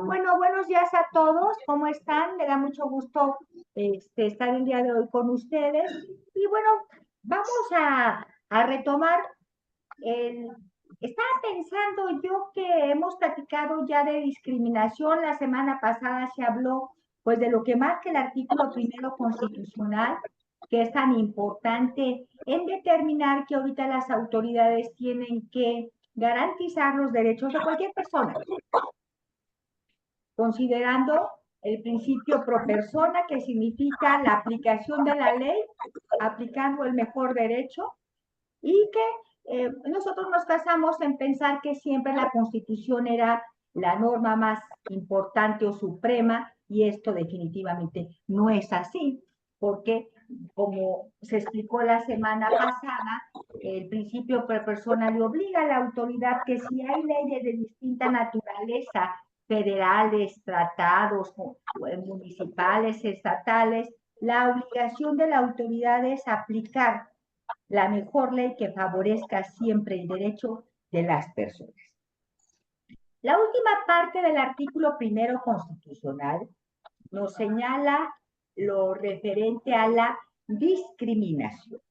Bueno, buenos días a todos. ¿Cómo están? Me da mucho gusto estar el día de hoy con ustedes. Y bueno, vamos a retomar Estaba pensando yo que hemos platicado ya de discriminación. La semana pasada se habló pues de lo que marca el artículo primero constitucional, que es tan importante en determinar que ahorita las autoridades tienen que garantizar los derechos de cualquier persona, considerando el principio pro persona, que significa la aplicación de la ley, aplicando el mejor derecho, y que nosotros nos casamos en pensar que siempre la Constitución era la norma más importante o suprema, y esto definitivamente no es así, porque como se explicó la semana pasada, el principio per persona le obliga a la autoridad que si hay leyes de distinta naturaleza, federales, tratados, municipales, estatales, la obligación de la autoridad es aplicar la mejor ley que favorezca siempre el derecho de las personas. La última parte del artículo primero constitucional nos señala lo referente a la discriminación.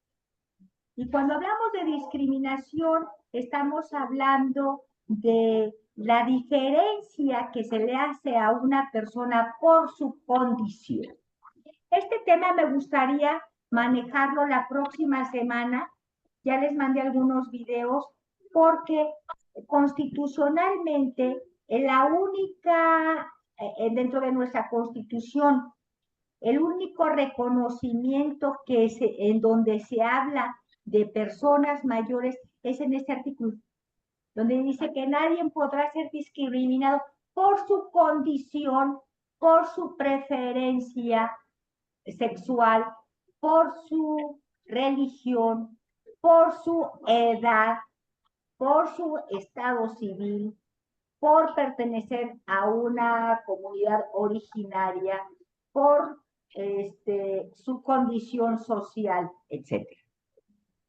Y cuando hablamos de discriminación, estamos hablando de la diferencia que se le hace a una persona por su condición. Este tema me gustaría manejarlo la próxima semana. Ya les mandé algunos videos porque constitucionalmente dentro de nuestra constitución, el único reconocimiento en donde se habla de personas mayores es en este artículo, donde dice que nadie podrá ser discriminado por su condición, por su preferencia sexual, por su religión, por su edad, por su estado civil, por pertenecer a una comunidad originaria, por su condición social, etc.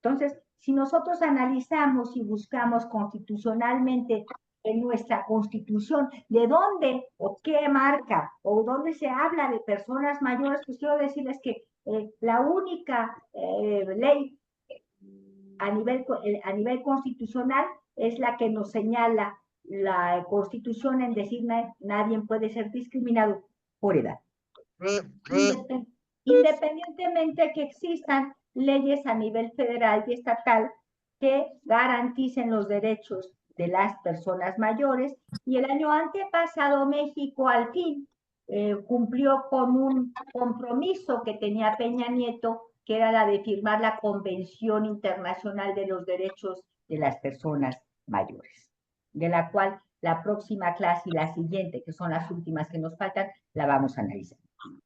Entonces, si nosotros analizamos y buscamos constitucionalmente en nuestra constitución de dónde o qué marca o dónde se habla de personas mayores, pues quiero decirles que la única ley a nivel constitucional es la que nos señala la Constitución en decir nadie puede ser discriminado por edad. independientemente que existan leyes a nivel federal y estatal que garanticen los derechos de las personas mayores. Y el año antepasado México al fin cumplió con un compromiso que tenía Peña Nieto, que era la de firmar la Convención Internacional de los Derechos de las Personas Mayores, de la cual la próxima clase y la siguiente, que son las últimas que nos faltan, la vamos a analizar.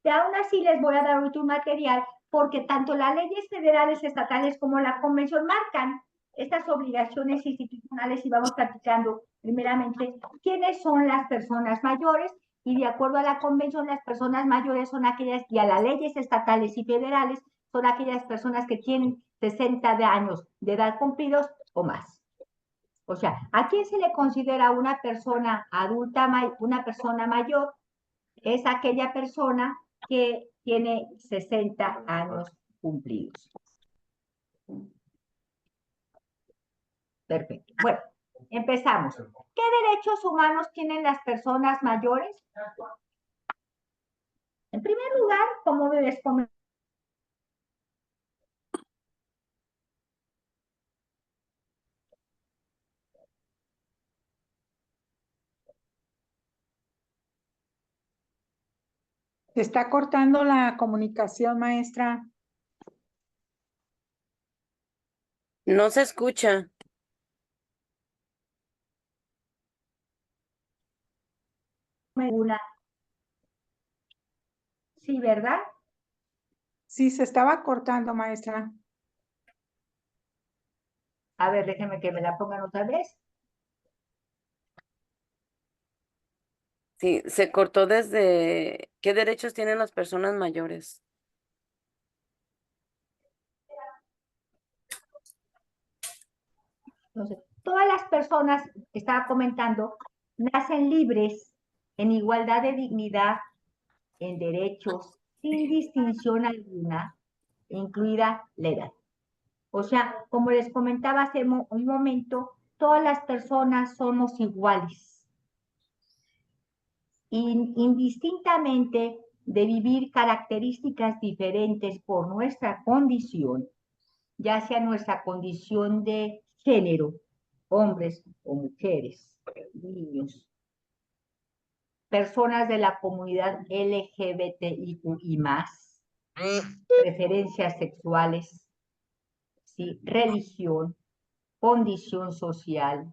Y aún así les voy a dar otro material porque tanto las leyes federales, estatales como la convención marcan estas obligaciones institucionales y vamos platicando primeramente quiénes son las personas mayores y de acuerdo a la convención las personas mayores son aquellas y a las leyes estatales y federales son aquellas personas que tienen 60 años de edad cumplidos o más. O sea, ¿a quién se le considera una persona adulta, una persona mayor? Es aquella persona que tiene 60 años cumplidos. Perfecto. Bueno, empezamos. ¿Qué derechos humanos tienen las personas mayores? En primer lugar, como les comenté, Se está cortando la comunicación, maestra. No se escucha. una. Sí, ¿verdad? Sí, se estaba cortando, maestra. A ver, déjenme que me la pongan otra vez. Sí, se cortó desde ¿qué derechos tienen las personas mayores? Entonces, todas las personas que estaba comentando nacen libres en igualdad de dignidad, en derechos, sin distinción alguna, incluida la edad. O sea, como les comentaba hace un momento, todas las personas somos iguales. Indistintamente de vivir características diferentes por nuestra condición, ya sea nuestra condición de género, hombres o mujeres, niños, personas de la comunidad LGBTIQ y más, preferencias sexuales, ¿sí? Religión, condición social,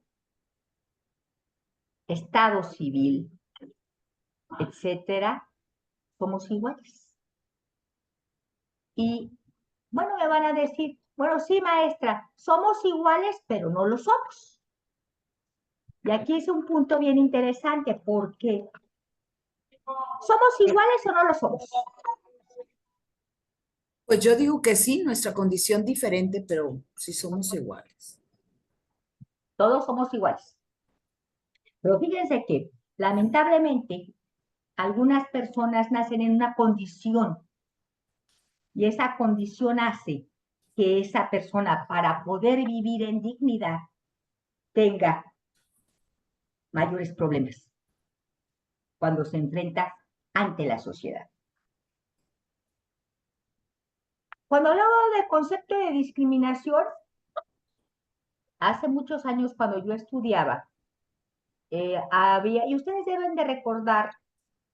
estado civil, etcétera, somos iguales. Y bueno, me van a decir, bueno, sí, maestra, somos iguales, pero no lo somos. Y aquí es un punto bien interesante, porque ¿somos iguales o no lo somos? Pues yo digo que sí, nuestra condición diferente, pero sí somos iguales. Todos somos iguales. Pero fíjense que, lamentablemente, algunas personas nacen en una condición y esa condición hace que esa persona, para poder vivir en dignidad, tenga mayores problemas cuando se enfrenta ante la sociedad. Cuando hablaba del concepto de discriminación, hace muchos años cuando yo estudiaba, había, y ustedes deben de recordar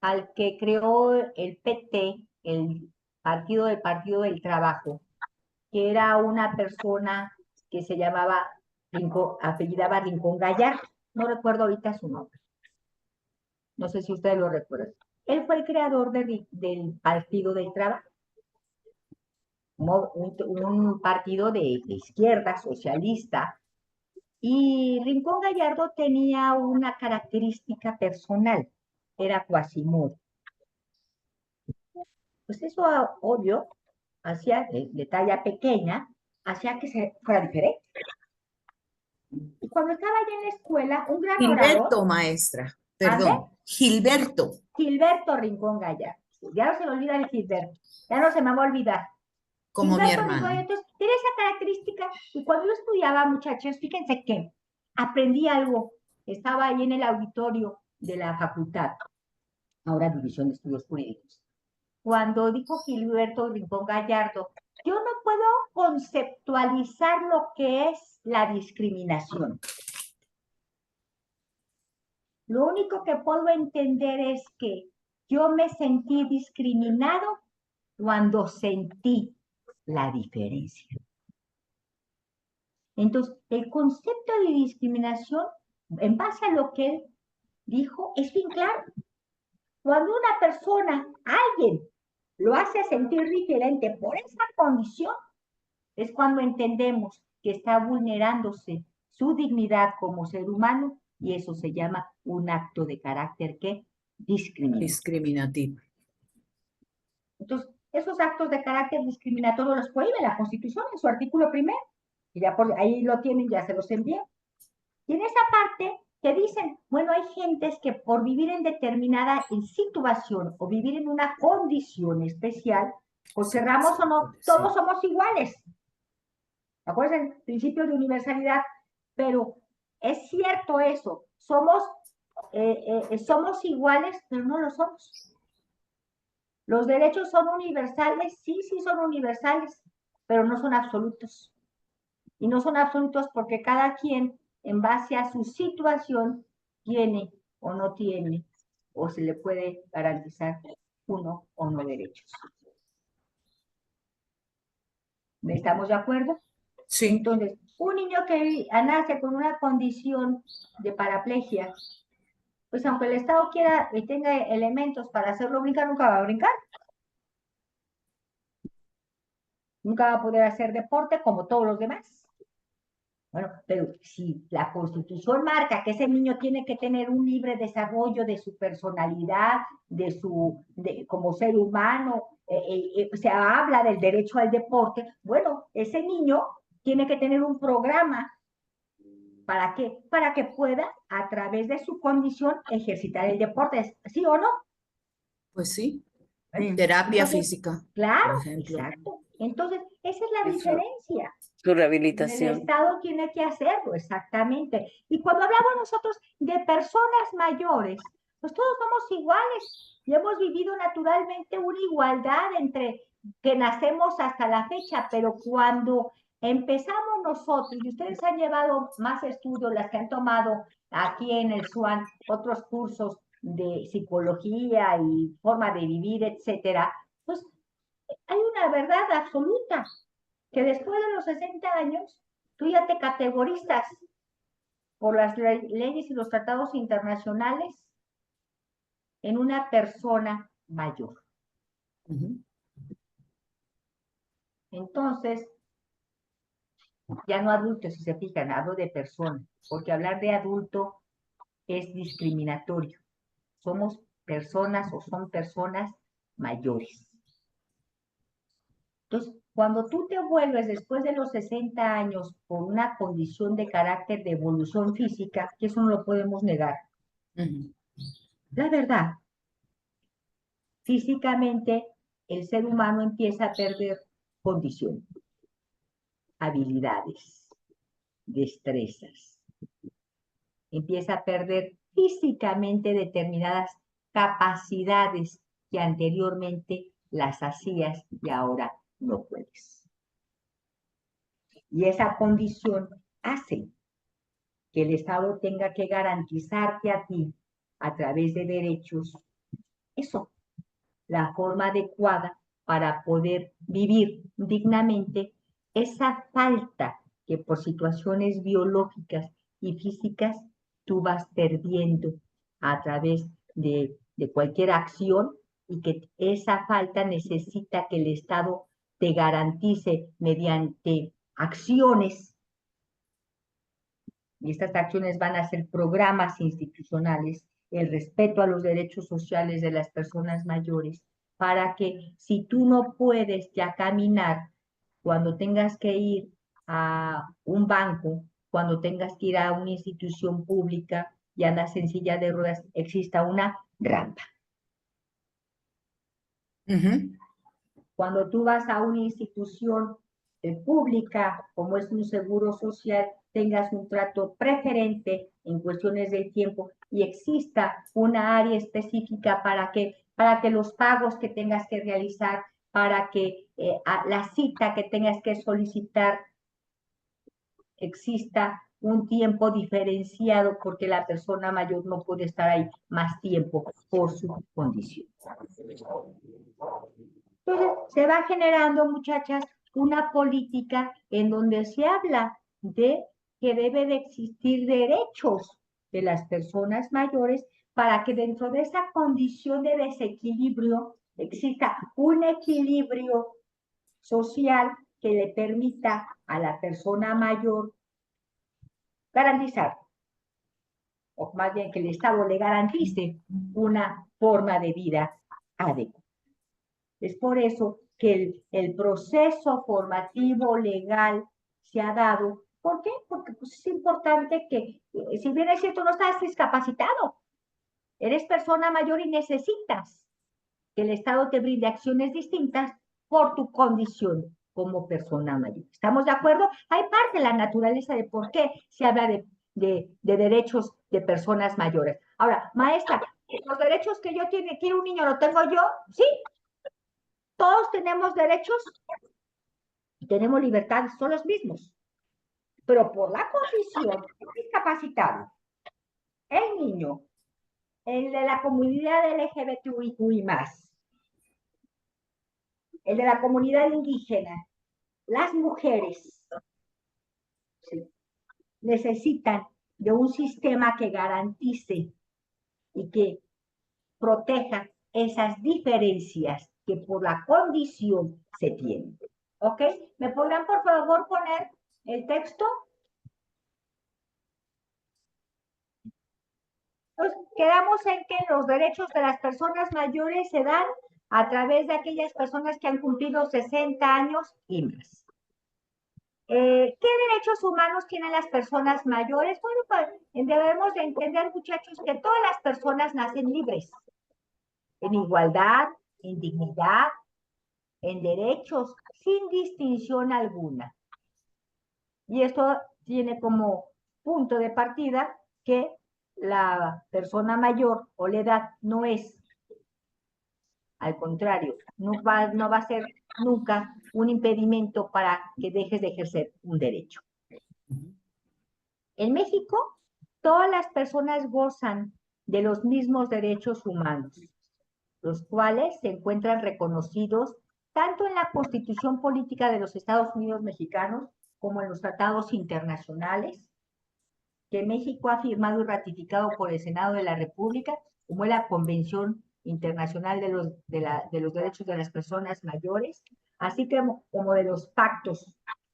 al que creó el PT, el Partido del Trabajo, que era una persona que se llamaba, apellidaba Rincón Gallardo, no recuerdo ahorita su nombre, no sé si ustedes lo recuerdan. Él fue el creador del Partido del Trabajo, un partido de izquierda, socialista, y Rincón Gallardo tenía una característica personal, era Quasimodo. Pues eso, obvio, hacía de talla pequeña, hacía que se fuera diferente. Y cuando estaba allá en la escuela, un gran orador, Gilberto, maestra, ¿ande? perdón, Gilberto. Gilberto Rincón Gallardo. Ya no se me olvida el Gilberto, ya no se me va a olvidar. Como mi Gilberto Rincón, hermano. entonces, tiene esa característica. Y cuando yo estudiaba, muchachos, fíjense que aprendí algo. Estaba ahí en el auditorio de la facultad, ahora División de Estudios Jurídicos. cuando dijo Gilberto Rincón Gallardo, yo no puedo conceptualizar lo que es la discriminación. Lo único que puedo entender es que yo me sentí discriminado cuando sentí la diferencia. Entonces, el concepto de discriminación, en base a lo que él dijo, es bien claro. Cuando una persona, alguien, lo hace sentir diferente por esa condición, es cuando entendemos que está vulnerándose su dignidad como ser humano y eso se llama un acto de carácter que discrimina. Discriminativo. Entonces, esos actos de carácter discriminatorio los prohíbe la Constitución en su artículo primero. Y ya por ahí lo tienen, ya se los envié. Y en esa parte te dicen, bueno, hay gentes que por vivir en determinada situación o vivir en una condición especial, pues querramos o no, todos somos iguales. Acuérdense el principio de universalidad, pero es cierto eso, somos iguales, pero no lo somos. Los derechos son universales, sí son universales, pero no son absolutos. Y no son absolutos porque cada quien, en base a su situación, tiene o no tiene, o se le puede garantizar uno o no derechos. ¿Estamos de acuerdo? Sí. Entonces, un niño que nace con una condición de paraplegia, pues aunque el Estado quiera y tenga elementos para hacerlo brincar, nunca va a brincar. Nunca va a poder hacer deporte como todos los demás. Bueno, pero si la Constitución marca que ese niño tiene que tener un libre desarrollo de su personalidad, como ser humano, se habla del derecho al deporte, bueno, ese niño tiene que tener un programa. ¿Para qué? Para que pueda, a través de su condición, ejercitar el deporte, ¿sí o no? Pues sí. Sí. Terapia Entonces, física, claro, por ejemplo. exacto. Entonces, esa es la Eso. diferencia. Su El rehabilitación. Estado tiene que hacerlo, exactamente. Y cuando hablamos nosotros de personas mayores, pues todos somos iguales y hemos vivido naturalmente una igualdad entre que nacemos hasta la fecha, pero cuando empezamos nosotros, y ustedes han llevado más estudios, las que han tomado aquí en el SUAN, otros cursos de psicología y forma de vivir, etcétera, pues hay una verdad absoluta, que después de los 60 años, tú ya te categorizas por las leyes y los tratados internacionales en una persona mayor. Entonces, ya no adulto, si se fijan, hablo de persona, porque hablar de adulto es discriminatorio. Somos personas o son personas mayores. Entonces, cuando tú te vuelves después de los 60 años por una condición de carácter de evolución física, que eso no lo podemos negar. La verdad, físicamente el ser humano empieza a perder condición, habilidades, destrezas. Empieza a perder físicamente determinadas capacidades que anteriormente las hacías y ahora no puedes. Y esa condición hace que el Estado tenga que garantizarte a ti, a través de derechos, eso, la forma adecuada para poder vivir dignamente esa falta que por situaciones biológicas y físicas tú vas perdiendo a través de cualquier acción y que esa falta necesita que el Estado te garantice mediante acciones, y estas acciones van a ser programas institucionales, el respeto a los derechos sociales de las personas mayores, para que si tú no puedes ya caminar, cuando tengas que ir a un banco, cuando tengas que ir a una institución pública y andas en silla de ruedas, exista una rampa. Cuando tú vas a una institución pública, como es un seguro social, tengas un trato preferente en cuestiones de tiempo y exista una área específica para para que los pagos que tengas que realizar, para que la cita que tengas que solicitar exista un tiempo diferenciado porque la persona mayor no puede estar ahí más tiempo por su condición. Entonces, se va generando, muchachas, una política en donde se habla de que debe de existir derechos de las personas mayores para que dentro de esa condición de desequilibrio exista un equilibrio social que le permita a la persona mayor garantizar, o más bien que el Estado le garantice una forma de vida adecuada. Es por eso que el proceso formativo legal se ha dado. ¿Por qué? Porque pues, es importante que, si bien es cierto, no estás discapacitado, eres persona mayor y necesitas que el Estado te brinde acciones distintas por tu condición como persona mayor. ¿Estamos de acuerdo? Hay parte de la naturaleza de por qué se habla de derechos de personas mayores. Ahora, maestra, los derechos que yo tiene, que un niño lo tengo yo, sí, todos tenemos derechos y tenemos libertades, son los mismos. Pero por la condición discapacitado, el niño, el de la comunidad LGBTQI+, el de la comunidad indígena, las mujeres, ¿sí?, necesitan de un sistema que garantice y que proteja esas diferencias que por la condición se tienen. ¿Ok? ¿Me podrán por favor poner el texto? Pues quedamos en que los derechos de las personas mayores se dan a través de aquellas personas que han cumplido 60 años y más. ¿Qué derechos humanos tienen las personas mayores? Bueno, pues debemos de entender, muchachos, que todas las personas nacen libres, en igualdad, en dignidad, en derechos, sin distinción alguna. Y esto tiene como punto de partida que la persona mayor o la edad no es, al contrario, no va a ser nunca un impedimento para que dejes de ejercer un derecho. En México, todas las personas gozan de los mismos derechos humanos, los cuales se encuentran reconocidos tanto en la Constitución Política de los Estados Unidos Mexicanos como en los tratados internacionales que México ha firmado y ratificado por el Senado de la República, como es la Convención Internacional de los Derechos de las Personas Mayores, así como de los pactos.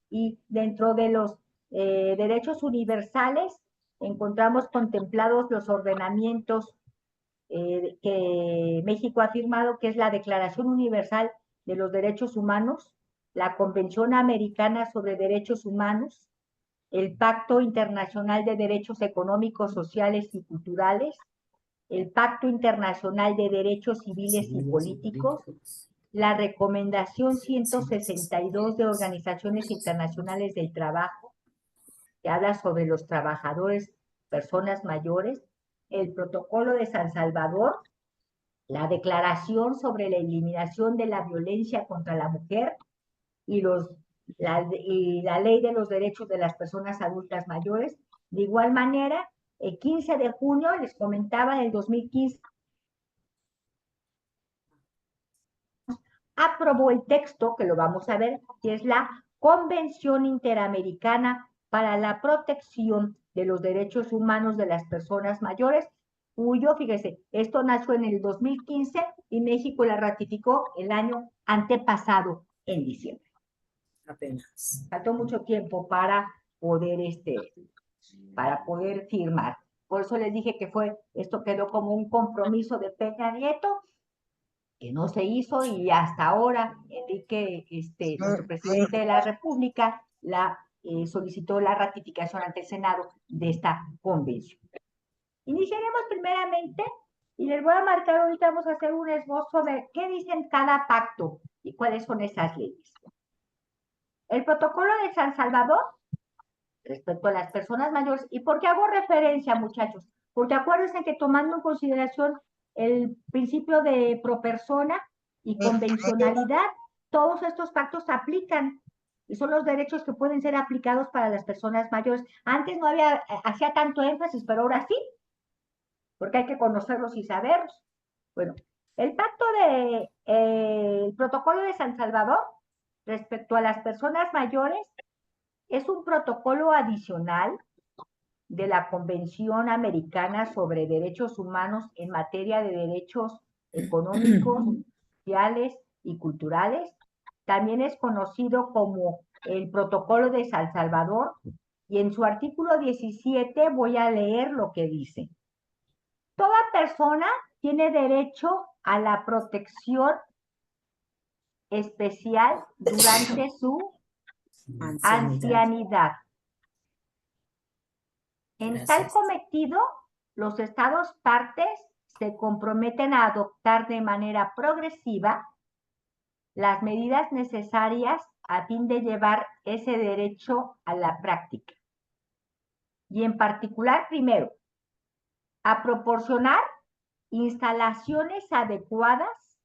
Y dentro de los derechos universales encontramos contemplados los ordenamientos que México ha firmado, que es la Declaración Universal de los Derechos Humanos, la Convención Americana sobre Derechos Humanos, el Pacto Internacional de Derechos Económicos, Sociales y Culturales, el Pacto Internacional de Derechos Civiles y Políticos, la Recomendación 162 de Organizaciones Internacionales del Trabajo, que habla sobre los trabajadores, personas mayores, el Protocolo de San Salvador, la Declaración sobre la Eliminación de la Violencia contra la Mujer y la Ley de los Derechos de las Personas Adultas Mayores. De igual manera, el 15 de junio, les comentaba, del 2015, aprobó el texto, que lo vamos a ver, que es la Convención Interamericana para la Protección de los Derechos Humanos de las Personas Mayores, cuyo, fíjese, esto nació en el 2015 y México la ratificó el año antepasado, en diciembre. Apenas. Faltó mucho tiempo para poder firmar. Por eso les dije que esto quedó como un compromiso de Peña Nieto, que no se hizo, y hasta ahora Enrique, nuestro presidente de la República, solicitó la ratificación ante el Senado de esta convención. Iniciaremos primeramente, y les voy a marcar ahorita, vamos a hacer un esbozo de qué dicen cada pacto y cuáles son esas leyes. El Protocolo de San Salvador, respecto a las personas mayores. ¿Y por qué hago referencia, muchachos? Porque acuérdense que tomando en consideración el principio de pro persona y convencionalidad. Todos estos pactos se aplican y son los derechos que pueden ser aplicados para las personas mayores. Antes no hacía tanto énfasis, pero ahora sí, porque hay que conocerlos y saberlos. Bueno, el protocolo de San Salvador respecto a las personas mayores es un protocolo adicional de la Convención Americana sobre Derechos Humanos en materia de derechos económicos, sociales y culturales. También es conocido como el Protocolo de San Salvador, y en su artículo 17 voy a leer lo que dice. Toda persona tiene derecho a la protección especial durante su ancianidad. En tal cometido, los Estados partes se comprometen a adoptar de manera progresiva las medidas necesarias a fin de llevar ese derecho a la práctica. Y en particular, primero, a proporcionar instalaciones adecuadas,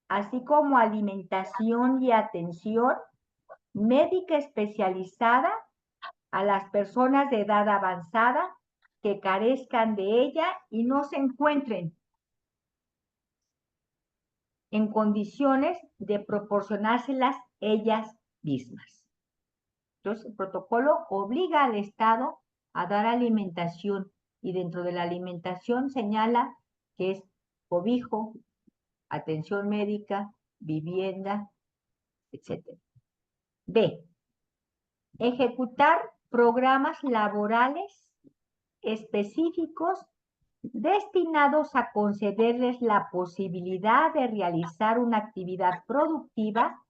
así como alimentación y atención médica especializada a las personas de edad avanzada que carezcan de ella y no se encuentren en condiciones de proporcionárselas ellas mismas. Entonces, el protocolo obliga al Estado a dar alimentación y dentro de la alimentación señala que es cobijo, atención médica, vivienda, etc. B. Ejecutar programas laborales específicos destinados a concederles la posibilidad de realizar una actividad productiva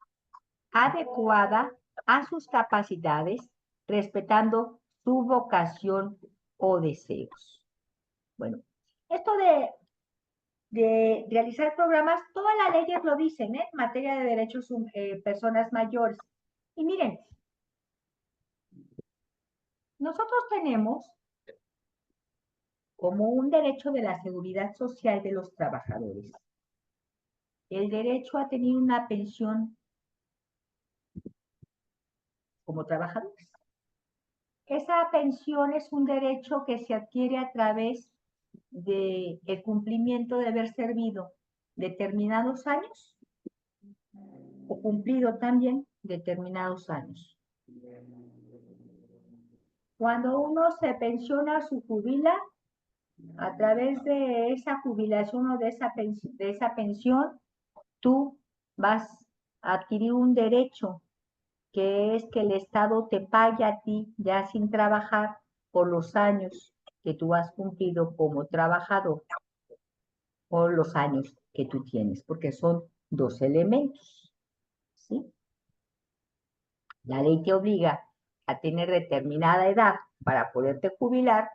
adecuada a sus capacidades, respetando su vocación o deseos. Bueno, esto de realizar programas, todas las leyes lo dicen, en materia de derechos personas mayores. Y miren, nosotros tenemos como un derecho de la seguridad social de los trabajadores el derecho a tener una pensión como trabajadores. Esa pensión es un derecho que se adquiere a través del cumplimiento de haber servido determinados años o cumplido también determinados años. Cuando uno se pensiona o se jubila, a través de esa jubilación o de esa pensión, tú vas a adquirir un derecho, que es que el Estado te pague a ti, ya sin trabajar, por los años que tú has cumplido como trabajador, o los años que tú tienes, porque son dos elementos, ¿sí? La ley te obliga a tener determinada edad para poderte jubilar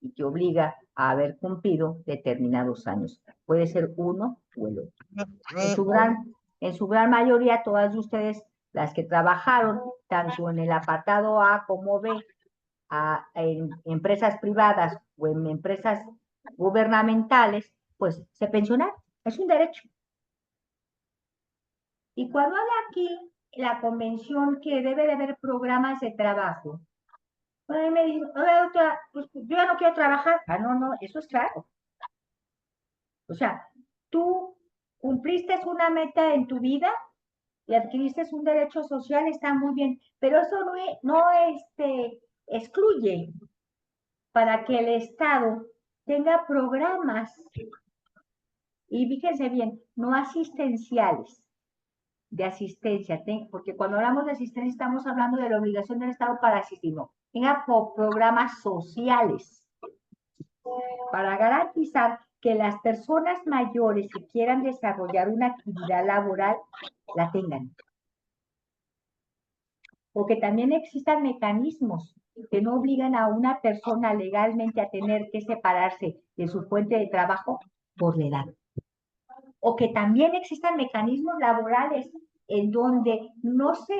y te obliga a haber cumplido determinados años. Puede ser uno o el otro. En su gran mayoría, todas ustedes, las que trabajaron, tanto en el apartado A como B, en empresas privadas o en empresas gubernamentales, pues se pensionaron. Es un derecho. Y cuando habla aquí la convención que debe de haber programas de trabajo, bueno, a mí me dicen, pues yo ya no quiero trabajar. Ah, no, eso es claro. O sea, tú cumpliste una meta en tu vida y adquiriste un derecho social, está muy bien, pero eso no excluye para que el Estado tenga programas, y fíjense bien, no asistenciales, de asistencia, porque cuando hablamos de asistencia estamos hablando de la obligación del Estado para asistir, no, tenga programas sociales para garantizar que las personas mayores que quieran desarrollar una actividad laboral la tengan. O que también existan mecanismos que no obligan a una persona legalmente a tener que separarse de su fuente de trabajo por la edad. O que también existan mecanismos laborales en donde no se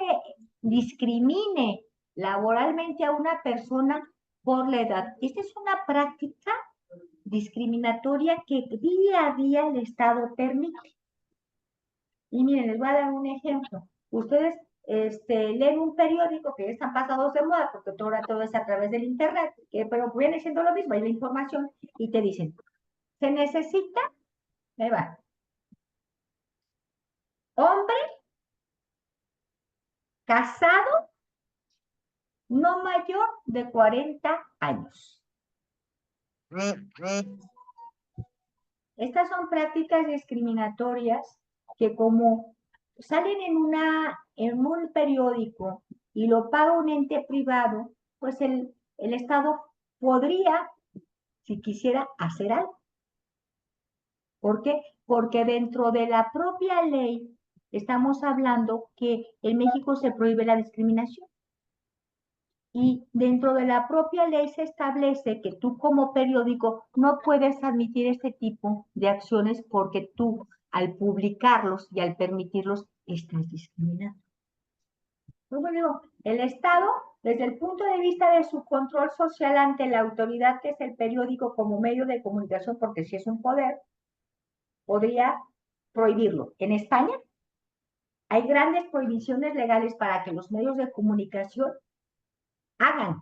discrimine laboralmente a una persona por la edad. Esta es una práctica discriminatoria que día a día el Estado permite. Y miren, les voy a dar un ejemplo. Ustedes leen un periódico que ya están pasados de moda, porque todo es a través del internet, pero viene siendo lo mismo, hay la información, y te dicen, se necesita, me va, hombre casado no mayor de 40 años. Estas son prácticas discriminatorias que como salen en un periódico y lo paga un ente privado, pues el Estado podría, si quisiera, hacer algo. ¿Por qué? Porque dentro de la propia ley estamos hablando que en México se prohíbe la discriminación. Y dentro de la propia ley se establece que tú como periódico no puedes admitir este tipo de acciones porque tú al publicarlos y al permitirlos estás discriminando. Luego digo, el Estado, desde el punto de vista de su control social ante la autoridad que es el periódico como medio de comunicación, porque si es un poder, podría prohibirlo. En España hay grandes prohibiciones legales para que los medios de comunicación hagan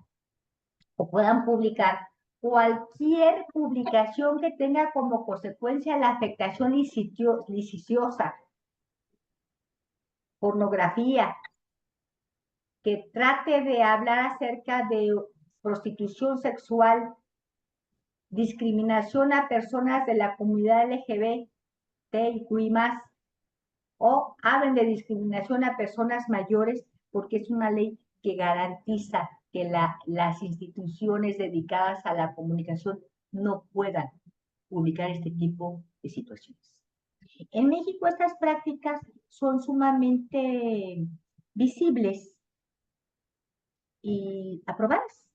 o puedan publicar cualquier publicación que tenga como consecuencia la afectación licenciosa, pornografía, que trate de hablar acerca de prostitución sexual, discriminación a personas de la comunidad LGBTQI+, o hablen de discriminación a personas mayores, porque es una ley que garantiza que las instituciones dedicadas a la comunicación no puedan publicar este tipo de situaciones. En México estas prácticas son sumamente visibles y aprobadas.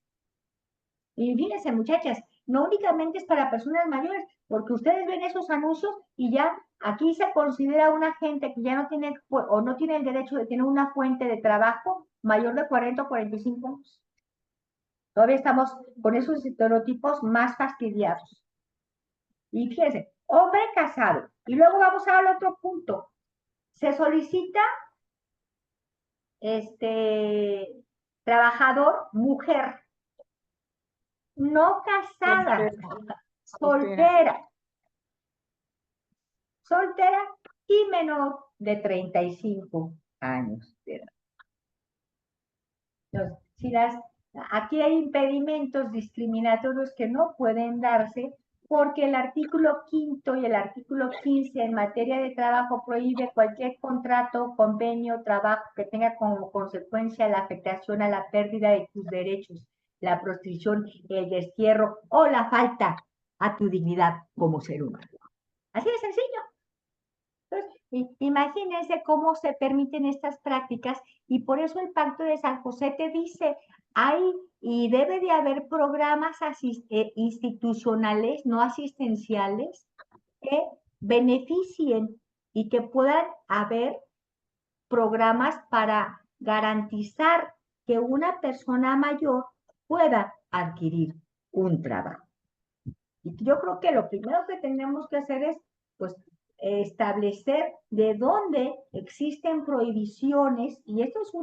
Y fíjense, muchachas, no únicamente es para personas mayores, porque ustedes ven esos anuncios y ya aquí se considera una gente que ya no tiene o no tiene el derecho de tener una fuente de trabajo mayor de 40 o 45 años. Todavía estamos con esos estereotipos más fastidiados. Y fíjense, hombre casado. Y luego vamos al otro punto. Se solicita trabajador mujer, no casada, soltera y menor de 35 años de edad. Entonces, aquí hay impedimentos discriminatorios que no pueden darse porque el artículo 5º y el artículo 15 en materia de trabajo prohíbe cualquier contrato, convenio, trabajo que tenga como consecuencia la afectación a la pérdida de tus derechos, la prostitución, el destierro o la falta a tu dignidad como ser humano. Así de sencillo. Entonces, imagínense cómo se permiten estas prácticas y por eso el Pacto de San José te dice, hay y debe de haber programas institucionales, no asistenciales, que beneficien y que puedan haber programas para garantizar que una persona mayor pueda adquirir un trabajo. Y yo creo que lo primero que tenemos que hacer es, pues, establecer de dónde existen prohibiciones, y esto es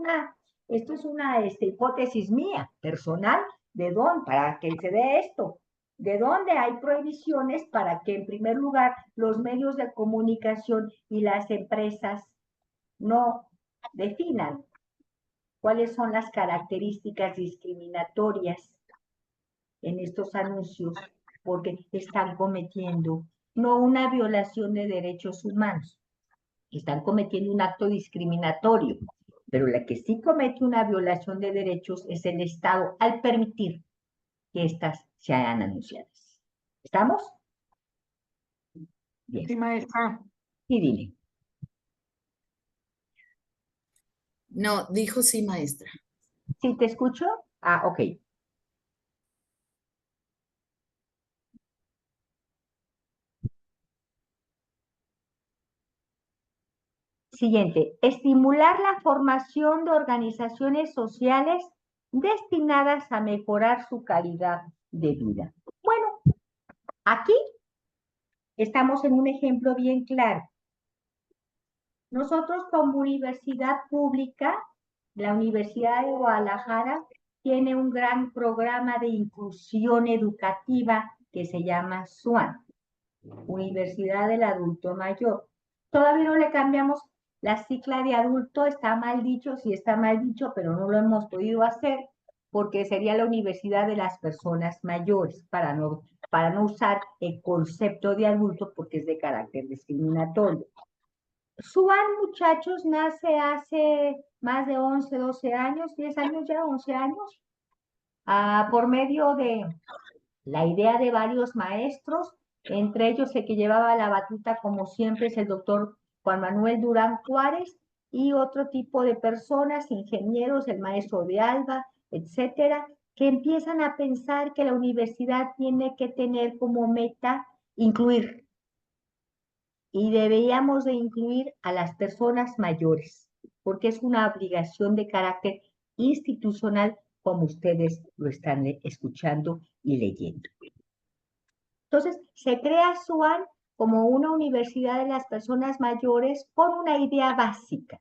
una hipótesis mía, personal, de dónde, para que se dé esto, de dónde hay prohibiciones para que, en primer lugar, los medios de comunicación y las empresas no definan cuáles son las características discriminatorias en estos anuncios, porque están cometiendo no una violación de derechos humanos, están cometiendo un acto discriminatorio, pero la que sí comete una violación de derechos es el Estado al permitir que éstas se hayan anunciadas. ¿Estamos? Bien. Sí, maestra. Sí, dile. No, dijo sí, maestra. ¿Sí te escucho? Ah, ok. Siguiente, estimular la formación de organizaciones sociales destinadas a mejorar su calidad de vida. Bueno, Aquí estamos en un ejemplo bien claro. Nosotros como universidad pública, la Universidad de Guadalajara tiene un gran programa de inclusión educativa que se llama SUAN, Universidad del Adulto Mayor. Todavía no le cambiamos la sigla de adulto, está mal dicho, sí está mal dicho, pero no lo hemos podido hacer porque sería la Universidad de las Personas Mayores, para no usar el concepto de adulto porque es de carácter discriminatorio. SUAN, muchachos, nace hace más de 11, 12 años, 10 años ya, 11 años, por medio de la idea de varios maestros, entre ellos el que llevaba la batuta, como siempre, es el doctor Juan Manuel Durán Juárez, y otro tipo de personas, ingenieros, el maestro de Alba, etcétera, que empiezan a pensar que la universidad tiene que tener como meta incluir, y deberíamos de incluir a las personas mayores, porque es una obligación de carácter institucional, como ustedes lo están escuchando y leyendo. Entonces, se crea SUAN como una universidad de las personas mayores con una idea básica.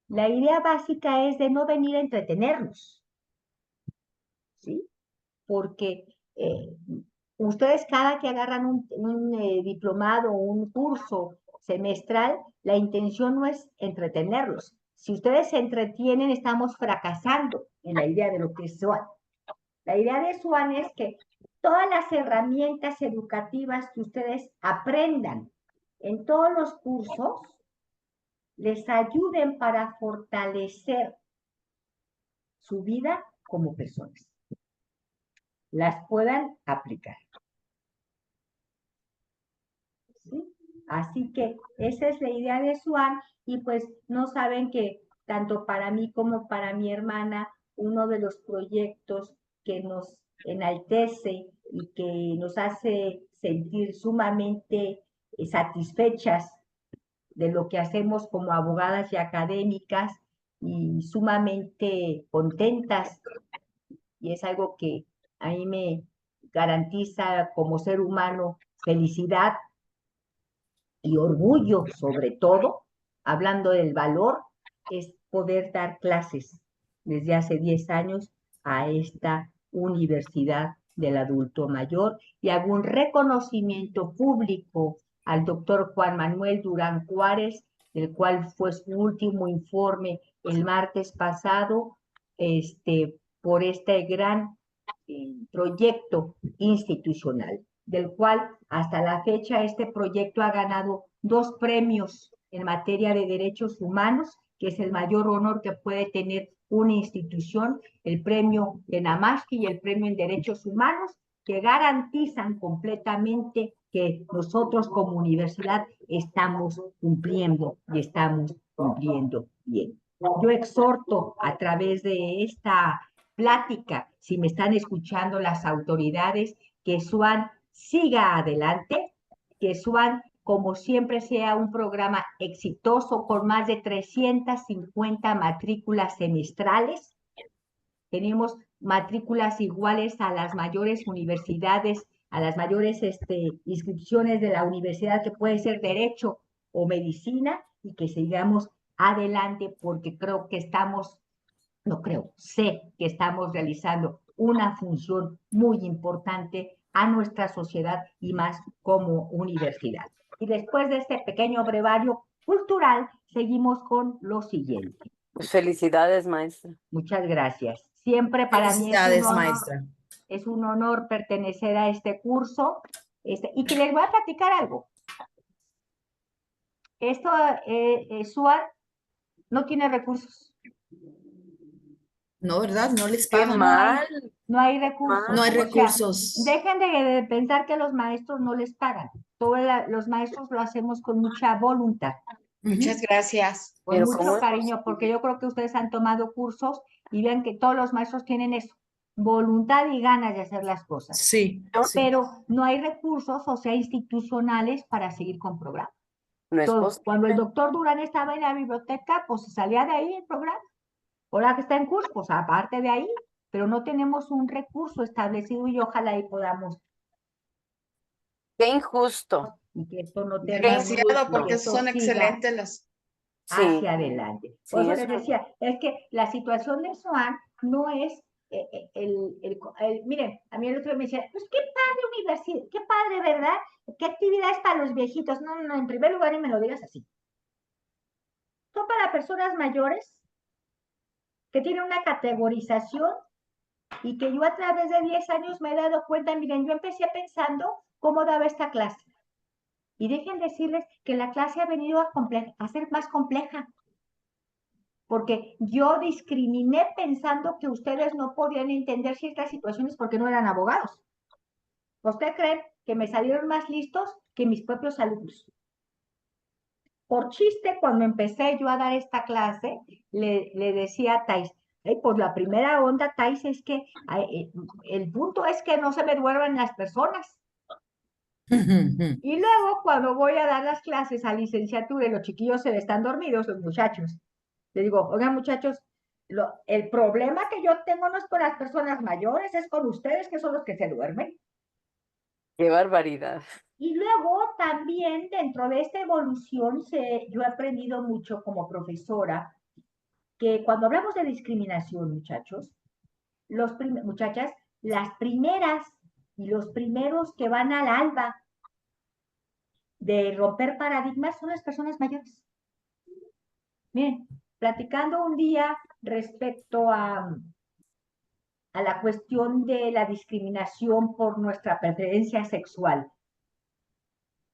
La idea básica es de no venir a entretenernos, ¿sí? Porque ustedes cada que agarran un diplomado o un curso semestral, la intención no es entretenerlos. Si ustedes se entretienen, estamos fracasando en la idea de lo que es SUAN. La idea de SUAN es que todas las herramientas educativas que ustedes aprendan en todos los cursos les ayuden para fortalecer su vida como personas. Las puedan aplicar. ¿Sí? Así que esa es la idea de SUAN, y pues no saben que tanto para mí como para mi hermana, uno de los proyectos que nos enaltece y que nos hace sentir sumamente satisfechas de lo que hacemos como abogadas y académicas, y sumamente contentas, y es algo que a mí me garantiza como ser humano felicidad y orgullo, sobre todo, hablando del valor, es poder dar clases desde hace 10 años a esta universidad del adulto mayor, y hago un reconocimiento público al doctor Juan Manuel Durán Juárez, del cual fue su último informe el martes pasado, por este gran proyecto institucional, del cual hasta la fecha este proyecto ha ganado 2 premios en materia de derechos humanos, que es el mayor honor que puede tener una institución, el premio de Namaski y el premio en derechos humanos, que garantizan completamente que nosotros como universidad estamos cumpliendo y estamos cumpliendo bien. Yo exhorto a través de esta plática, si me están escuchando las autoridades, que SUAN siga adelante, que SUAN, como siempre, sea un programa exitoso con más de 350 matrículas semestrales. Tenemos matrículas iguales a las mayores universidades, a las mayores inscripciones de la universidad, que puede ser Derecho o Medicina, y que sigamos adelante porque creo que estamos, no creo, sé que estamos realizando una función muy importante a nuestra sociedad y más como universidad. Y después de este pequeño brevario cultural, seguimos con lo siguiente. Pues felicidades, maestra. Muchas gracias. Siempre para mí Felicidades, maestra. es un honor pertenecer a este curso, y que les voy a platicar algo. Esto, SUAN no tiene recursos. No, ¿verdad? No les Qué pagan. mal. No hay recursos. No hay O sea, recursos. dejen de pensar que los maestros no les pagan. Los maestros lo hacemos con mucha voluntad, Muchas gracias. con Pero mucho ¿cómo? cariño, porque yo creo que ustedes han tomado cursos y vean que todos los maestros tienen eso, voluntad y ganas de hacer las cosas. Sí, sí. Pero no hay recursos, o sea, institucionales para seguir con programas. No es posible. Cuando el doctor Durán estaba en la biblioteca, pues salía de ahí el programa. Ahora que está en curso, pues aparte de ahí, pero no tenemos un recurso establecido, y ojalá ahí podamos Qué injusto. y que esto no Qué termine Demasiado, y que porque esto son siga excelentes las. Sí, hacia adelante. Por sí, eso es les decía, es que la situación de SOAN no es miren, a mí el otro día me decía, pues qué padre universidad, qué padre, ¿verdad? ¿Qué actividades para los viejitos? No, no, en primer lugar, y me lo digas así. Son para personas mayores que tienen una categorización y que yo a través de 10 años me he dado cuenta, miren, yo empecé pensando cómo daba esta clase. Y dejen decirles que la clase ha venido a ser más compleja. Porque yo discriminé pensando que ustedes no podían entender ciertas situaciones porque no eran abogados. ¿Usted cree que me salieron más listos que mis propios alumnos? Por chiste, cuando empecé yo a dar esta clase, le decía a Thais, pues la primera onda, Thais, es que el punto es que no se me duerman las personas. Y luego, cuando voy a dar las clases a licenciatura y los chiquillos se están dormidos, los muchachos, le digo, oigan muchachos, el problema que yo tengo no es con las personas mayores, es con ustedes que son los que se duermen. qué barbaridad. Y luego también dentro de esta evolución yo he aprendido mucho como profesora que cuando hablamos de discriminación, muchachos, muchachas, las primeras y los primeros que van al alba de romper paradigmas son las personas mayores. Miren, platicando un día respecto a la cuestión de la discriminación por nuestra preferencia sexual.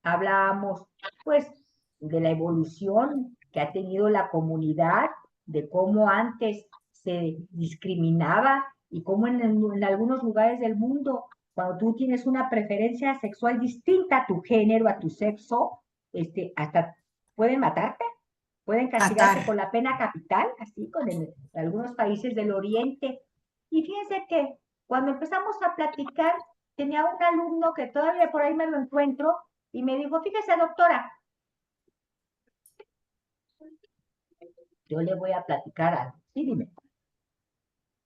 Hablábamos, pues, de la evolución que ha tenido la comunidad, de cómo antes se discriminaba y cómo en algunos lugares del mundo, cuando tú tienes una preferencia sexual distinta a tu género, a tu sexo, hasta pueden matarte, pueden castigarte con la pena capital, así en algunos países del Oriente. Y fíjense que cuando empezamos a platicar, tenía un alumno que todavía por ahí me lo encuentro y me dijo, fíjese, doctora, yo le voy a platicar algo. Sí, dime.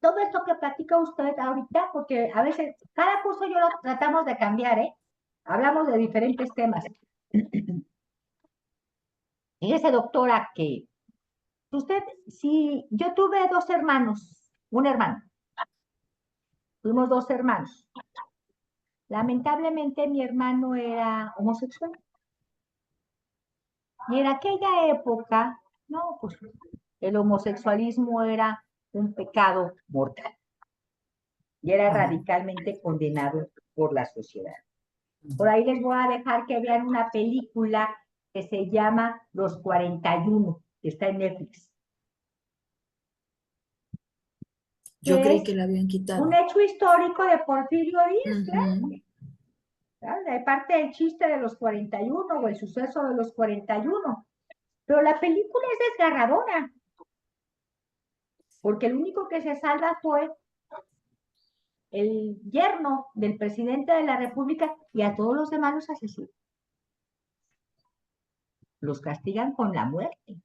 Todo esto que platica usted ahorita, porque a veces, cada curso yo lo tratamos de cambiar, ¿eh? Hablamos de diferentes temas. Fíjese, doctora, que usted, si yo tuve dos hermanos, un hermano, fuimos dos hermanos. Lamentablemente mi hermano era homosexual. Y en aquella época, no, pues el homosexualismo era un pecado mortal y era radicalmente condenado por la sociedad. Por ahí les voy a dejar que vean una película que se llama Los 41, que está en Netflix. Yo Que creí es que la habían quitado. un hecho histórico de Porfirio Díaz, claro, de parte del chiste de los 41 o el suceso de los 41. Pero la película es desgarradora, porque el único que se salva fue el yerno del presidente de la República y a todos los demás los asesinan. Los castigan con la muerte.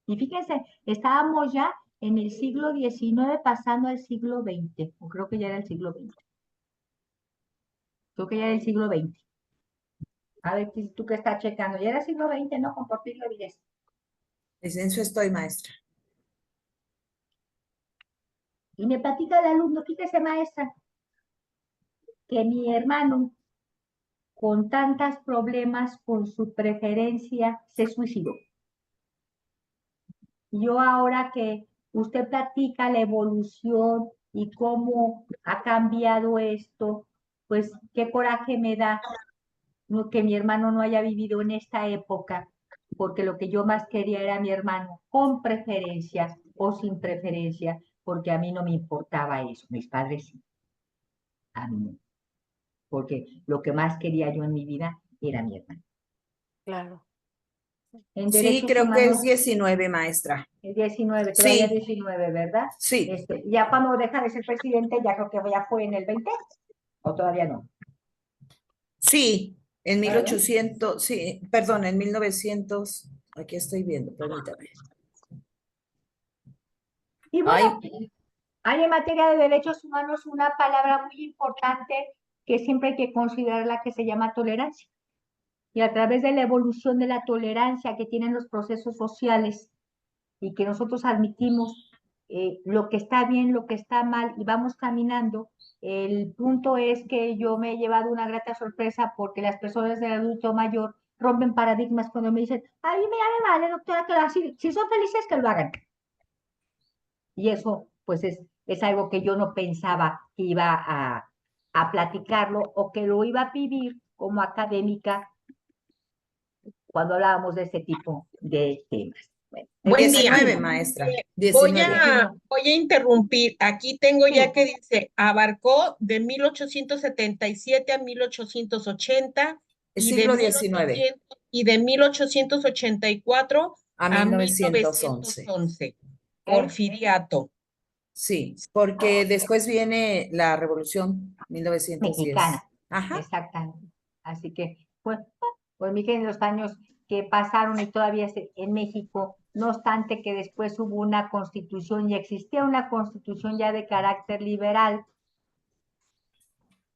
Y fíjense, estábamos ya en el siglo XIX pasando al siglo XX, o creo que ya era el siglo XX. Creo que ya era el siglo XX. A ver, tú qué estás checando. Ya era el siglo XX, ¿no? Con Porfirio Díaz. En eso estoy, maestra. Y me platica el alumno, fíjese, maestra, que mi hermano, con tantos problemas con su preferencia, se suicidó. Yo ahora que usted platica la evolución y cómo ha cambiado esto, pues qué coraje me da que mi hermano no haya vivido en esta época, porque lo que yo más quería era mi hermano con preferencia o sin preferencia, porque a mí no me importaba eso, mis padres sí, a mí no, porque lo que más quería yo en mi vida era mi hermano. Claro. En Sí, derechos creo que es humanos, 19, maestra. el 19, todavía Sí, 19, ¿verdad? sí, Ya cuando deja de ser presidente, ya creo que ya fue en el 20, o todavía no. sí, en ¿Verdad? 1800, sí, perdón, en 1900, aquí estoy viendo, permítame. Y bueno, Ay, hay en materia de derechos humanos una palabra muy importante que siempre hay que considerar la que se llama tolerancia. Y a través de la evolución de la tolerancia que tienen los procesos sociales y que nosotros admitimos lo que está bien, lo que está mal y vamos caminando, el punto es que yo me he llevado una grata sorpresa porque las personas del adulto mayor rompen paradigmas cuando me dicen, a mí me vale, doctora, que si son felices que lo hagan. Y eso, pues, es algo que yo no pensaba que iba a platicarlo o que lo iba a vivir como académica cuando hablábamos de este tipo de temas. Bueno, Buen día. 19, maestra. Voy 19. voy a interrumpir. Aquí tengo ya Sí. que dice, abarcó de 1877 a 1880 El y de siglo XIX 1800 y de 1884 a a 1911. 1911. ¿ok? Porfiriato. Sí, porque después viene la Revolución 1910. Mexicana, Ajá. exactamente. Así que, pues miren los años que pasaron y todavía en México, no obstante que después hubo una constitución y existía una constitución ya de carácter liberal,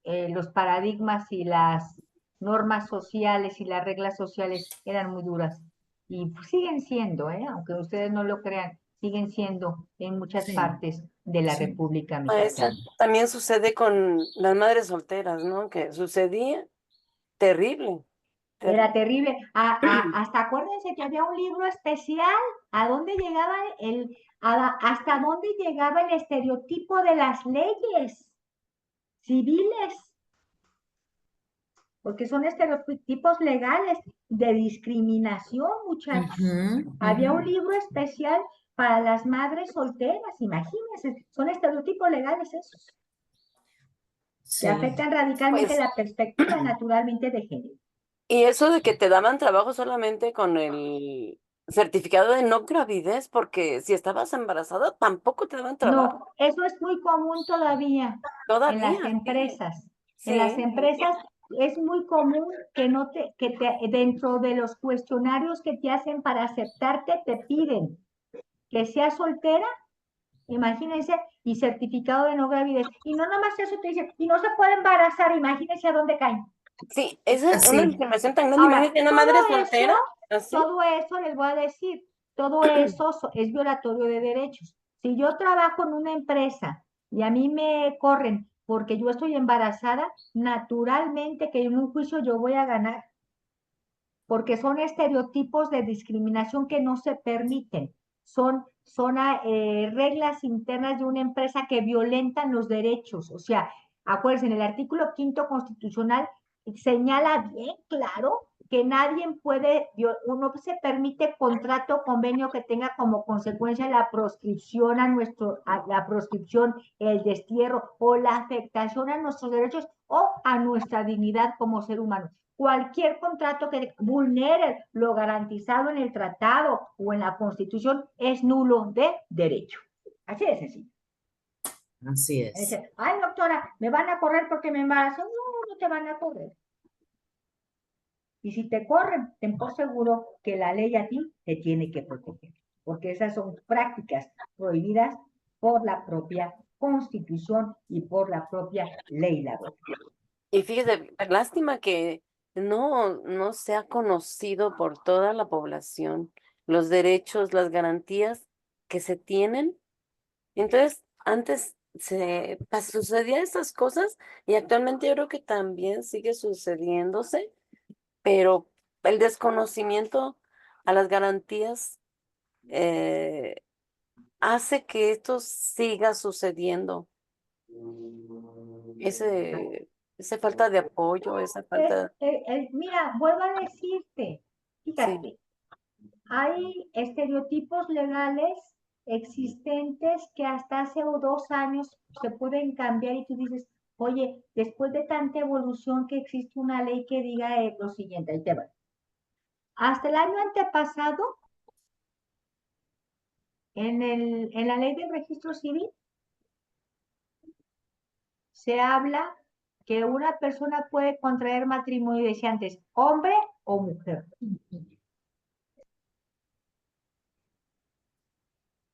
los paradigmas y las normas sociales y las reglas sociales eran muy duras y siguen siendo, aunque ustedes no lo crean, siguen siendo en muchas Sí, partes de la sí. República Maestra, Mexicana. también sucede con las madres solteras, ¿no? Que sucedía terrible. Era terrible. Hasta acuérdense que había un libro especial a dónde llegaba hasta dónde llegaba el estereotipo de las leyes civiles, porque son estereotipos legales de discriminación, muchachos. Ujú, Había un ujú. libro especial para las madres solteras, imagínense, son estereotipos legales esos, que Sí. afectan radicalmente Pues, la perspectiva naturalmente de género. y eso de que te daban trabajo solamente con el certificado de no gravidez, porque si estabas embarazada tampoco te daban trabajo. No, eso es muy común todavía en las Todavía, sí. empresas. En las Sí, empresas es muy común que dentro de los cuestionarios que te hacen para aceptarte te piden que seas soltera, imagínense, y certificado de no gravidez. Y no nada más eso te dicen, y no se puede embarazar, imagínense a dónde caen. sí, esa es una Así. discriminación tan grande. Ahora, Imagínate una madre soltera, así. todo eso les voy a decir, todo eso es violatorio de derechos. Si yo trabajo en una empresa y a mí me corren porque yo estoy embarazada, naturalmente que en un juicio yo voy a ganar, porque son estereotipos de discriminación que no se permiten. Son reglas internas de una empresa que violentan los derechos. O sea, acuérdense, en el artículo 5º constitucional señala bien claro que nadie puede, no se permite contrato o convenio que tenga como consecuencia la proscripción la proscripción, el destierro o la afectación a nuestros derechos o a nuestra dignidad como ser humano. Cualquier contrato que vulnere lo garantizado en el tratado o en la Constitución es nulo de derecho. Así de sencillo. Así es. Dice, ay, doctora, me van a correr porque me embarazo. No, no te van a correr. Y si te corren, ten por seguro que la ley a ti te tiene que proteger, porque esas son prácticas prohibidas por la propia Constitución y por la propia ley laboral. Y fíjese, lástima que no se ha conocido por toda la población los derechos, las garantías que se tienen. Entonces, antes sucedían esas cosas y actualmente yo creo que también sigue sucediéndose, pero el desconocimiento a las garantías eh, hace que esto siga sucediendo. Esa falta de apoyo, esa falta, Mira, vuelvo a decirte, sí. fíjate, hay estereotipos legales existentes que hasta hace 2 años se pueden cambiar y tú dices, oye, después de tanta evolución que existe una ley que diga lo siguiente, ahí te va. Hasta el año antepasado, en la ley del registro civil, se habla que una persona puede contraer matrimonio, decía antes, hombre o mujer.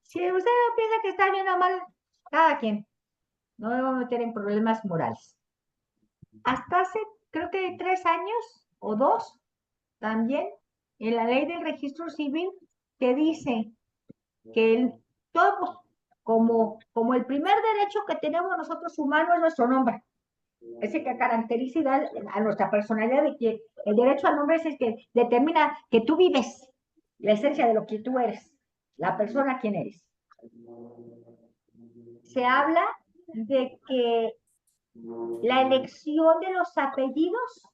Si usted piensa que está bien o mal, cada quien. No me voy a meter en problemas morales. hasta hace, creo que 3 años o 2, también, en la ley del registro civil, que dice que todo, como el primer derecho que tenemos nosotros humanos es nuestro nombre. Ese que caracteriza y da a nuestra personalidad, de que el derecho al nombre es el que determina que tú vives, la esencia de lo que tú eres, la persona quien eres. Se habla de que la elección de los apellidos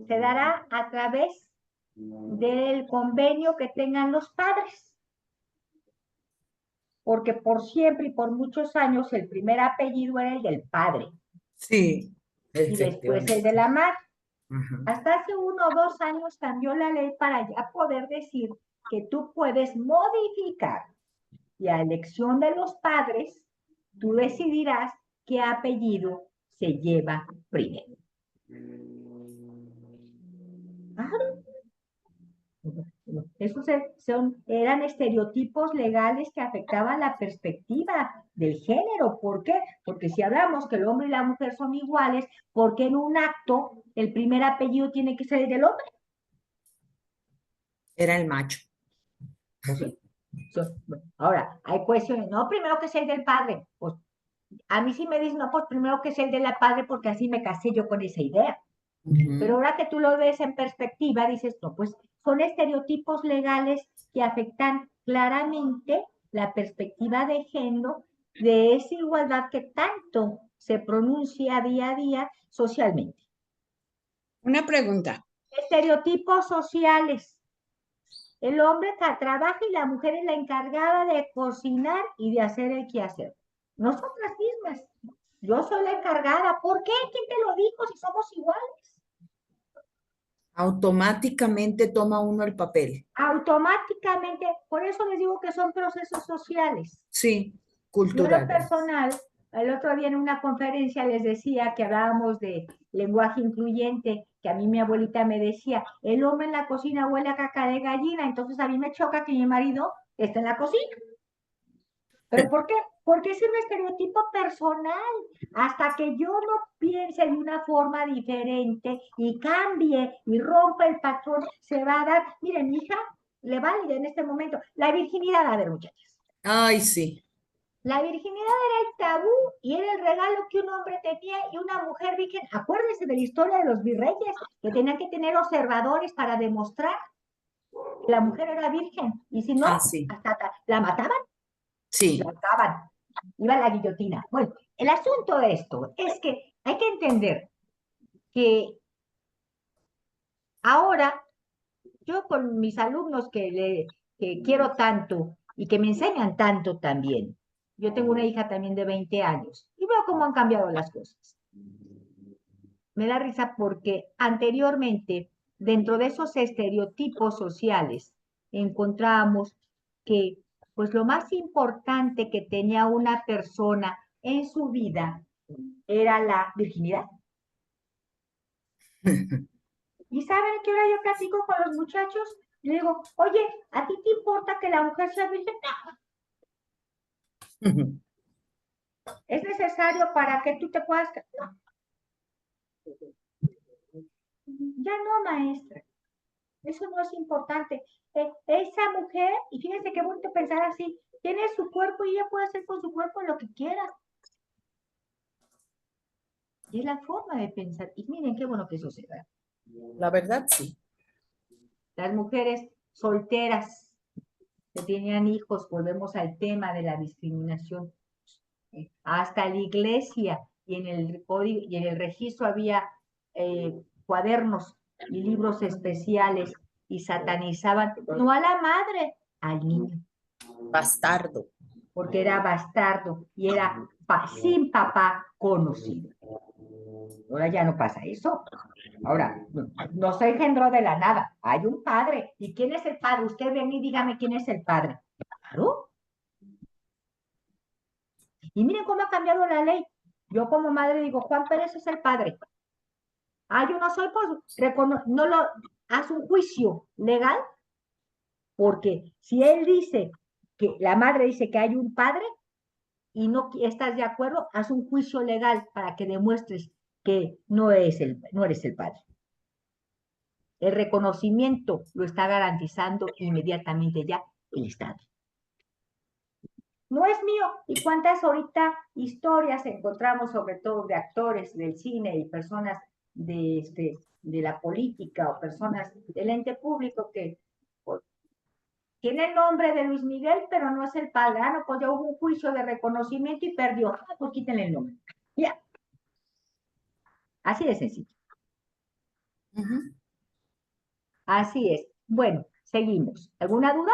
se dará a través del convenio que tengan los padres, porque por siempre y por muchos años el primer apellido era el del padre Sí, y después el de la madre. Ajá. Hasta hace 1 o 2 años cambió la ley para ya poder decir que tú puedes modificar y a elección de los padres, tú decidirás qué apellido se lleva primero. Esos eran estereotipos legales que afectaban la perspectiva del género. ¿Por qué? Porque si hablamos que el hombre y la mujer son iguales, ¿por qué en un acto el primer apellido tiene que ser el del hombre? Era el macho. Ahora, hay cuestiones, no, primero que sea el del padre. Pues a mí sí me dicen, no, pues primero que sea el de la padre porque así me casé yo con esa idea. Pero ahora que tú lo ves en perspectiva, dices, no, pues son estereotipos legales que afectan claramente la perspectiva de género de esa igualdad que tanto se pronuncia día a día socialmente. Una pregunta. Estereotipos sociales. El hombre trabaja y la mujer es la encargada de cocinar y de hacer el quehacer. Nosotras mismas. Yo soy la encargada. ¿Por qué? ¿Quién te lo dijo si somos iguales? Automáticamente toma uno el papel. Automáticamente, por eso les digo que son procesos sociales. Sí, Yo en lo cultural. personal, el otro día en una conferencia les decía que hablábamos de lenguaje incluyente, que a mí mi abuelita me decía, el hombre en la cocina huele a caca de gallina, entonces a mí me choca que mi marido esté en la cocina. ¿Pero por qué? Porque es un estereotipo personal. Hasta que yo no piense de una forma diferente y cambie y rompa el patrón, se va a dar. Miren, mi hija le vale en este momento la virginidad. A ver, muchachas. Ay, sí. La virginidad era el tabú y era el regalo que un hombre tenía y una mujer virgen. Acuérdense de la historia de los virreyes, que tenían que tener observadores para demostrar que la mujer era virgen. Y si no, Ah, sí. hasta la mataban. Sí. La mataban. Iba a la guillotina. Bueno, el asunto de esto es que hay que entender que ahora yo con mis alumnos que quiero tanto y que me enseñan tanto también, yo tengo una hija también de 20 años y veo cómo han cambiado las cosas. Me da risa porque anteriormente, dentro de esos estereotipos sociales, encontrábamos que pues lo más importante que tenía una persona en su vida era la virginidad. ¿Y saben qué hora yo platico con los muchachos? Le digo, oye, ¿a ti te importa que la mujer sea virgen? No. ¿Es necesario para que tú te puedas... No. Ya no, maestra. Eso no es importante. Esa mujer, y fíjense qué bonito pensar así, tiene su cuerpo y ella puede hacer con su cuerpo lo que quiera. Y es la forma de pensar. Y miren qué bueno que eso se da. La verdad, sí. Las mujeres solteras que tenían hijos, volvemos al tema de la discriminación. Hasta la iglesia y en el código y en el registro había cuadernos y libros especiales y satanizaban no a la madre, al niño. Bastardo. Porque era bastardo y era sin papá conocido. Ahora ya no pasa eso. Ahora, no se engendró de la nada. Hay un padre. ¿Y quién es el padre? Usted ven y dígame quién es el padre. Claro. Y miren cómo ha cambiado la ley. Yo como madre digo, Juan Pérez es el padre. Yo no soy, pues, no lo hace un juicio legal, porque si él dice que la madre dice que hay un padre, y no estás de acuerdo, haz un juicio legal para que demuestres que no eres el padre. El reconocimiento lo está garantizando inmediatamente ya el Estado. No es mío. ¿Y cuántas ahorita historias encontramos, sobre todo de actores del cine y personas de la política o personas del ente público que pues, tiene el nombre de Luis Miguel, pero no es el padre? Ah, no, pues ya hubo un juicio de reconocimiento y perdió. Ah, pues quítenle el nombre. Ya. Así de sencillo. Ujú. Así es. Bueno, seguimos. ¿Alguna duda?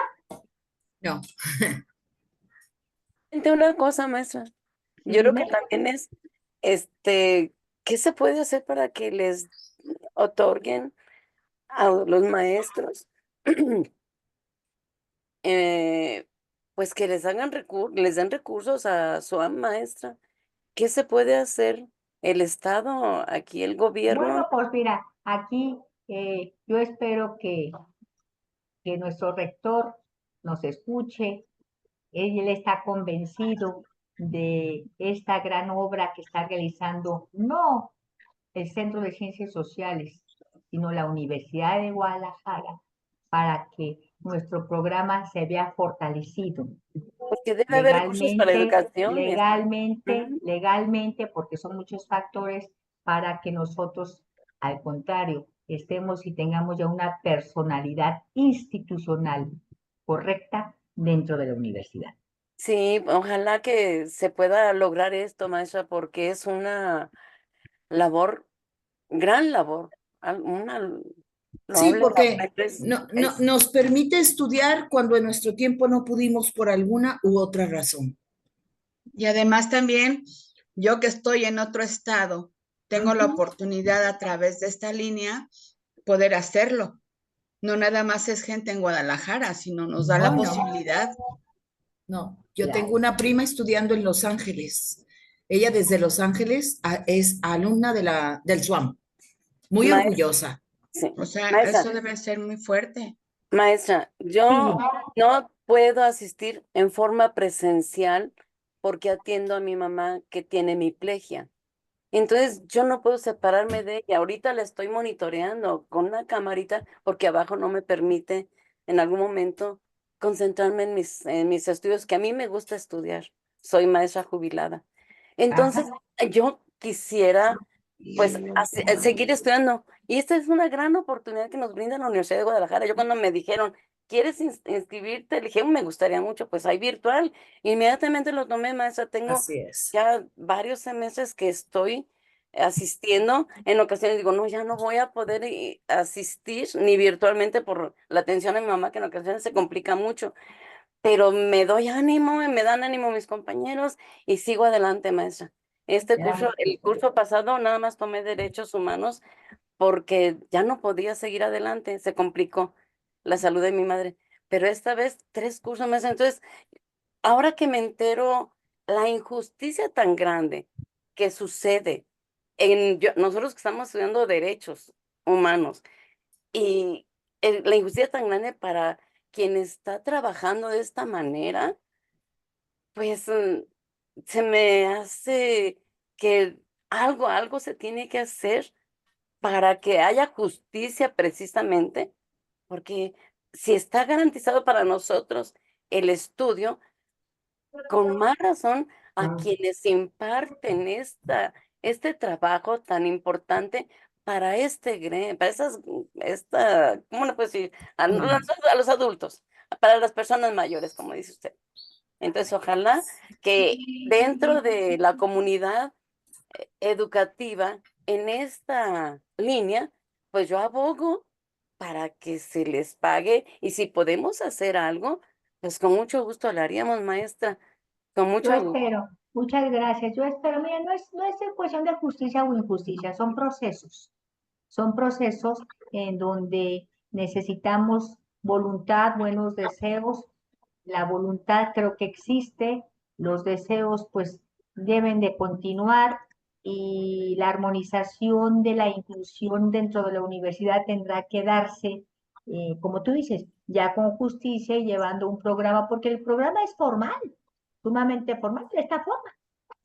No, Una cosa, maestra. Sí, Yo creo que dime. también es, ¿qué se puede hacer para que les otorguen a los maestros, eh, pues que les hagan les den recursos a su maestra? ¿Qué se puede hacer el Estado, aquí el gobierno? Bueno, pues mira, aquí yo espero que nuestro rector nos escuche. Él está convencido de esta gran obra que está realizando, no el Centro de Ciencias Sociales, sino la Universidad de Guadalajara, para que nuestro programa se vea fortalecido Porque debe haber recursos para legalmente, educación, maestra. Ujú. legalmente, porque son muchos factores para que nosotros, al contrario, estemos y tengamos ya una personalidad institucional correcta dentro de la universidad. Sí, ojalá que se pueda lograr esto, maestra, porque es una labor, gran labor, una sí, loable porque labor. Es, es, nos permite estudiar cuando en nuestro tiempo no pudimos por alguna u otra razón. Y además también, yo que estoy en otro estado, tengo la oportunidad a través de esta línea poder hacerlo. No nada más es gente en Guadalajara, sino nos da No, la no, posibilidad. No, yo tengo claro. una prima estudiando en Los Ángeles. Ella desde Los Ángeles es alumna del SWAM, muy maestra, orgullosa. sí, O sea, maestra, eso debe ser muy fuerte. maestra, Sí, yo dime. no puedo asistir en forma presencial porque atiendo a mi mamá que tiene hemiplegia. Entonces yo no puedo separarme de ella. Ahorita la estoy monitoreando con una camarita porque abajo no me permite en algún momento concentrarme en mis estudios, que a mí me gusta estudiar. Soy maestra jubilada. Entonces Ajá. yo quisiera pues seguir estudiando. Y esta es una gran oportunidad que nos brinda la Universidad de Guadalajara. Yo cuando me dijeron, ¿quieres inscribirte? Le dije, me gustaría mucho, pues hay virtual. Inmediatamente lo tomé, maestra. Tengo Así es. ya varios semestres que estoy asistiendo. En ocasiones digo, no, ya no voy a poder asistir ni virtualmente por la atención a mi mamá, que en ocasiones se complica mucho, pero me doy ánimo, me dan ánimo mis compañeros y sigo adelante, maestra. Este curso, Gracias. el curso pasado nada más tomé derechos humanos porque ya no podía seguir adelante, se complicó la salud de mi madre. Pero esta vez 3 cursos más. Entonces, ahora que me entero la injusticia tan grande que sucede nosotros que estamos estudiando derechos humanos y la injusticia tan grande para quien está trabajando de esta manera, pues se me hace que algo se tiene que hacer para que haya justicia precisamente, porque si está garantizado para nosotros el estudio, con más razón a quienes imparten este trabajo tan importante para para ¿cómo le puedo decir? A los adultos, para las personas mayores, como dice usted. Entonces, ojalá que dentro de la comunidad educativa, en esta línea, pues yo abogo para que se les pague y si podemos hacer algo, pues con mucho gusto lo haríamos, maestra, con Yo mucho gusto. espero. Muchas gracias. Yo espero. Mira, no es en cuestión de justicia o injusticia, son procesos. Son procesos en donde necesitamos voluntad, buenos deseos. La voluntad creo que existe, los deseos pues deben de continuar y la armonización de la inclusión dentro de la universidad tendrá que darse, como tú dices, ya con justicia y llevando un programa, porque el programa es formal. sumamente formal de esta forma,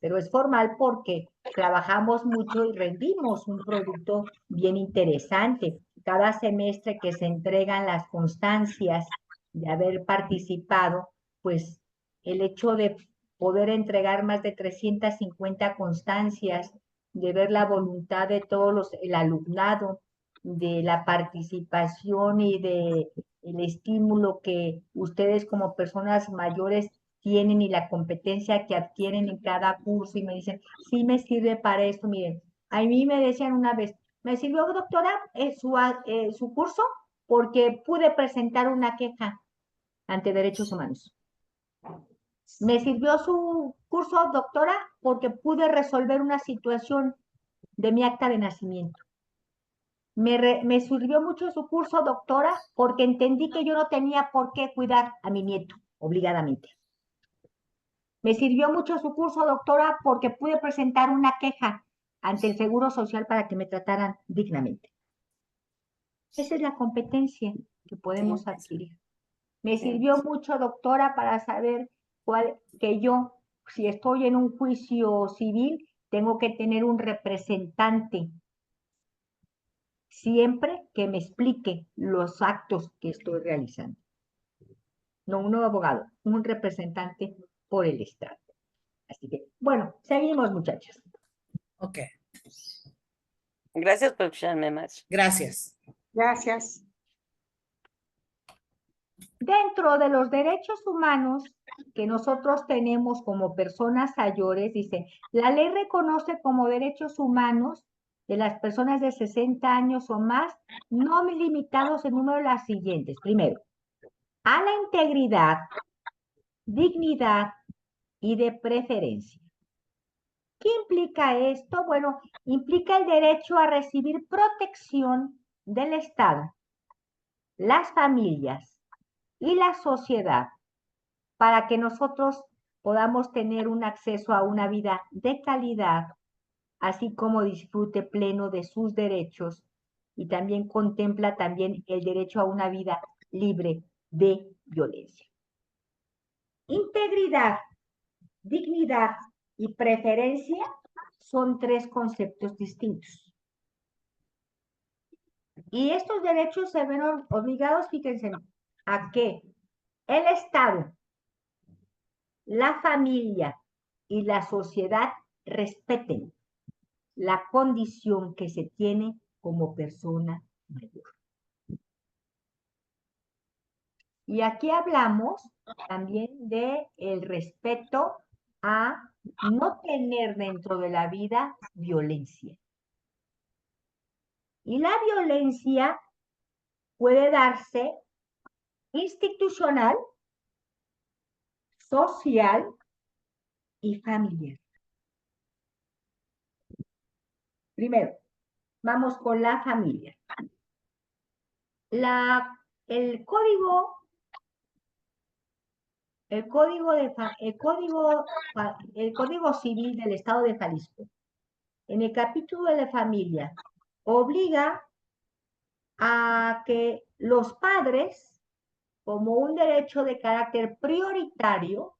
pero es formal porque trabajamos mucho y rendimos un producto bien interesante. Cada semestre que se entregan las constancias de haber participado, pues el hecho de poder entregar más de 350 constancias, de ver la voluntad de el alumnado, de la participación y de el estímulo que ustedes como personas mayores tienen y la competencia que adquieren en cada curso y me dicen, sí me sirve para esto, miren, a mí me decían una vez, me sirvió doctora su curso porque pude presentar una queja ante derechos humanos. Me sirvió su curso, doctora, porque pude resolver una situación de mi acta de nacimiento. Me sirvió mucho su curso, doctora, porque entendí que yo no tenía por qué cuidar a mi nieto, obligadamente. Me sirvió mucho su curso, doctora, porque pude presentar una queja ante el Seguro Social para que me trataran dignamente. Esa es la competencia que podemos adquirir. Me sirvió mucho, doctora, para saber que yo, si estoy en un juicio civil, tengo que tener un representante siempre que me explique los actos que estoy realizando. No un nuevo abogado, un representante por el Estado. Así que, bueno, seguimos, muchachos. Ok, Gracias por escucharme, March. gracias. Gracias. Dentro de los derechos humanos que nosotros tenemos como personas mayores, dice, la ley reconoce como derechos humanos de las personas de 60 años o más, no limitados en número las siguientes. Primero, a la integridad, dignidad y de preferencia. ¿Qué implica esto? Bueno, implica el derecho a recibir protección del Estado, las familias y la sociedad para que nosotros podamos tener un acceso a una vida de calidad, así como disfrute pleno de sus derechos y también contempla también el derecho a una vida libre de violencia. Integridad, dignidad y preferencia son tres conceptos distintos. Y estos derechos se ven obligados, fíjense, a que el Estado, la familia y la sociedad respeten la condición que se tiene como persona mayor. Y aquí hablamos también de el respeto a no tener dentro de la vida violencia. Y la violencia puede darse institucional, social y familiar. Primero, vamos con la familia. El código civil del Estado de Jalisco, en el capítulo de la familia, obliga a que los padres, como un derecho de carácter prioritario,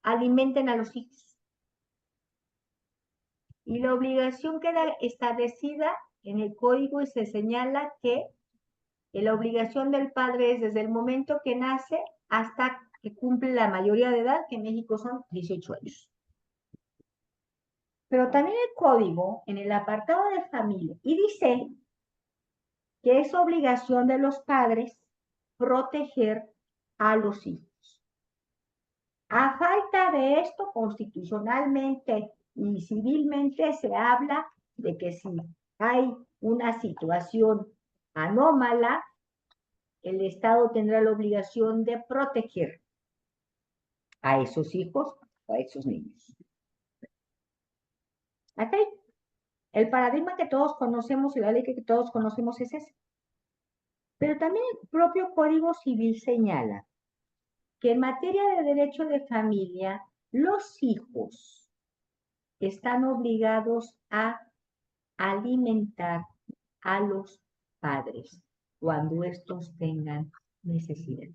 alimenten a los hijos. Y la obligación queda establecida en el código y se señala que la obligación del padre es desde el momento que nace hasta que cumple la mayoría de edad, que en México son 18 años. Pero también el código, en el apartado de familia, y dice que es obligación de los padres proteger a los hijos. A falta de esto, constitucionalmente y civilmente se habla de que si hay una situación anómala, el Estado tendrá la obligación de proteger a esos hijos o a esos niños. ¿Ok? El paradigma que todos conocemos y la ley que todos conocemos es ese. Pero también el propio Código Civil señala que en materia de derecho de familia, los hijos están obligados a alimentar a los padres cuando estos tengan necesidad.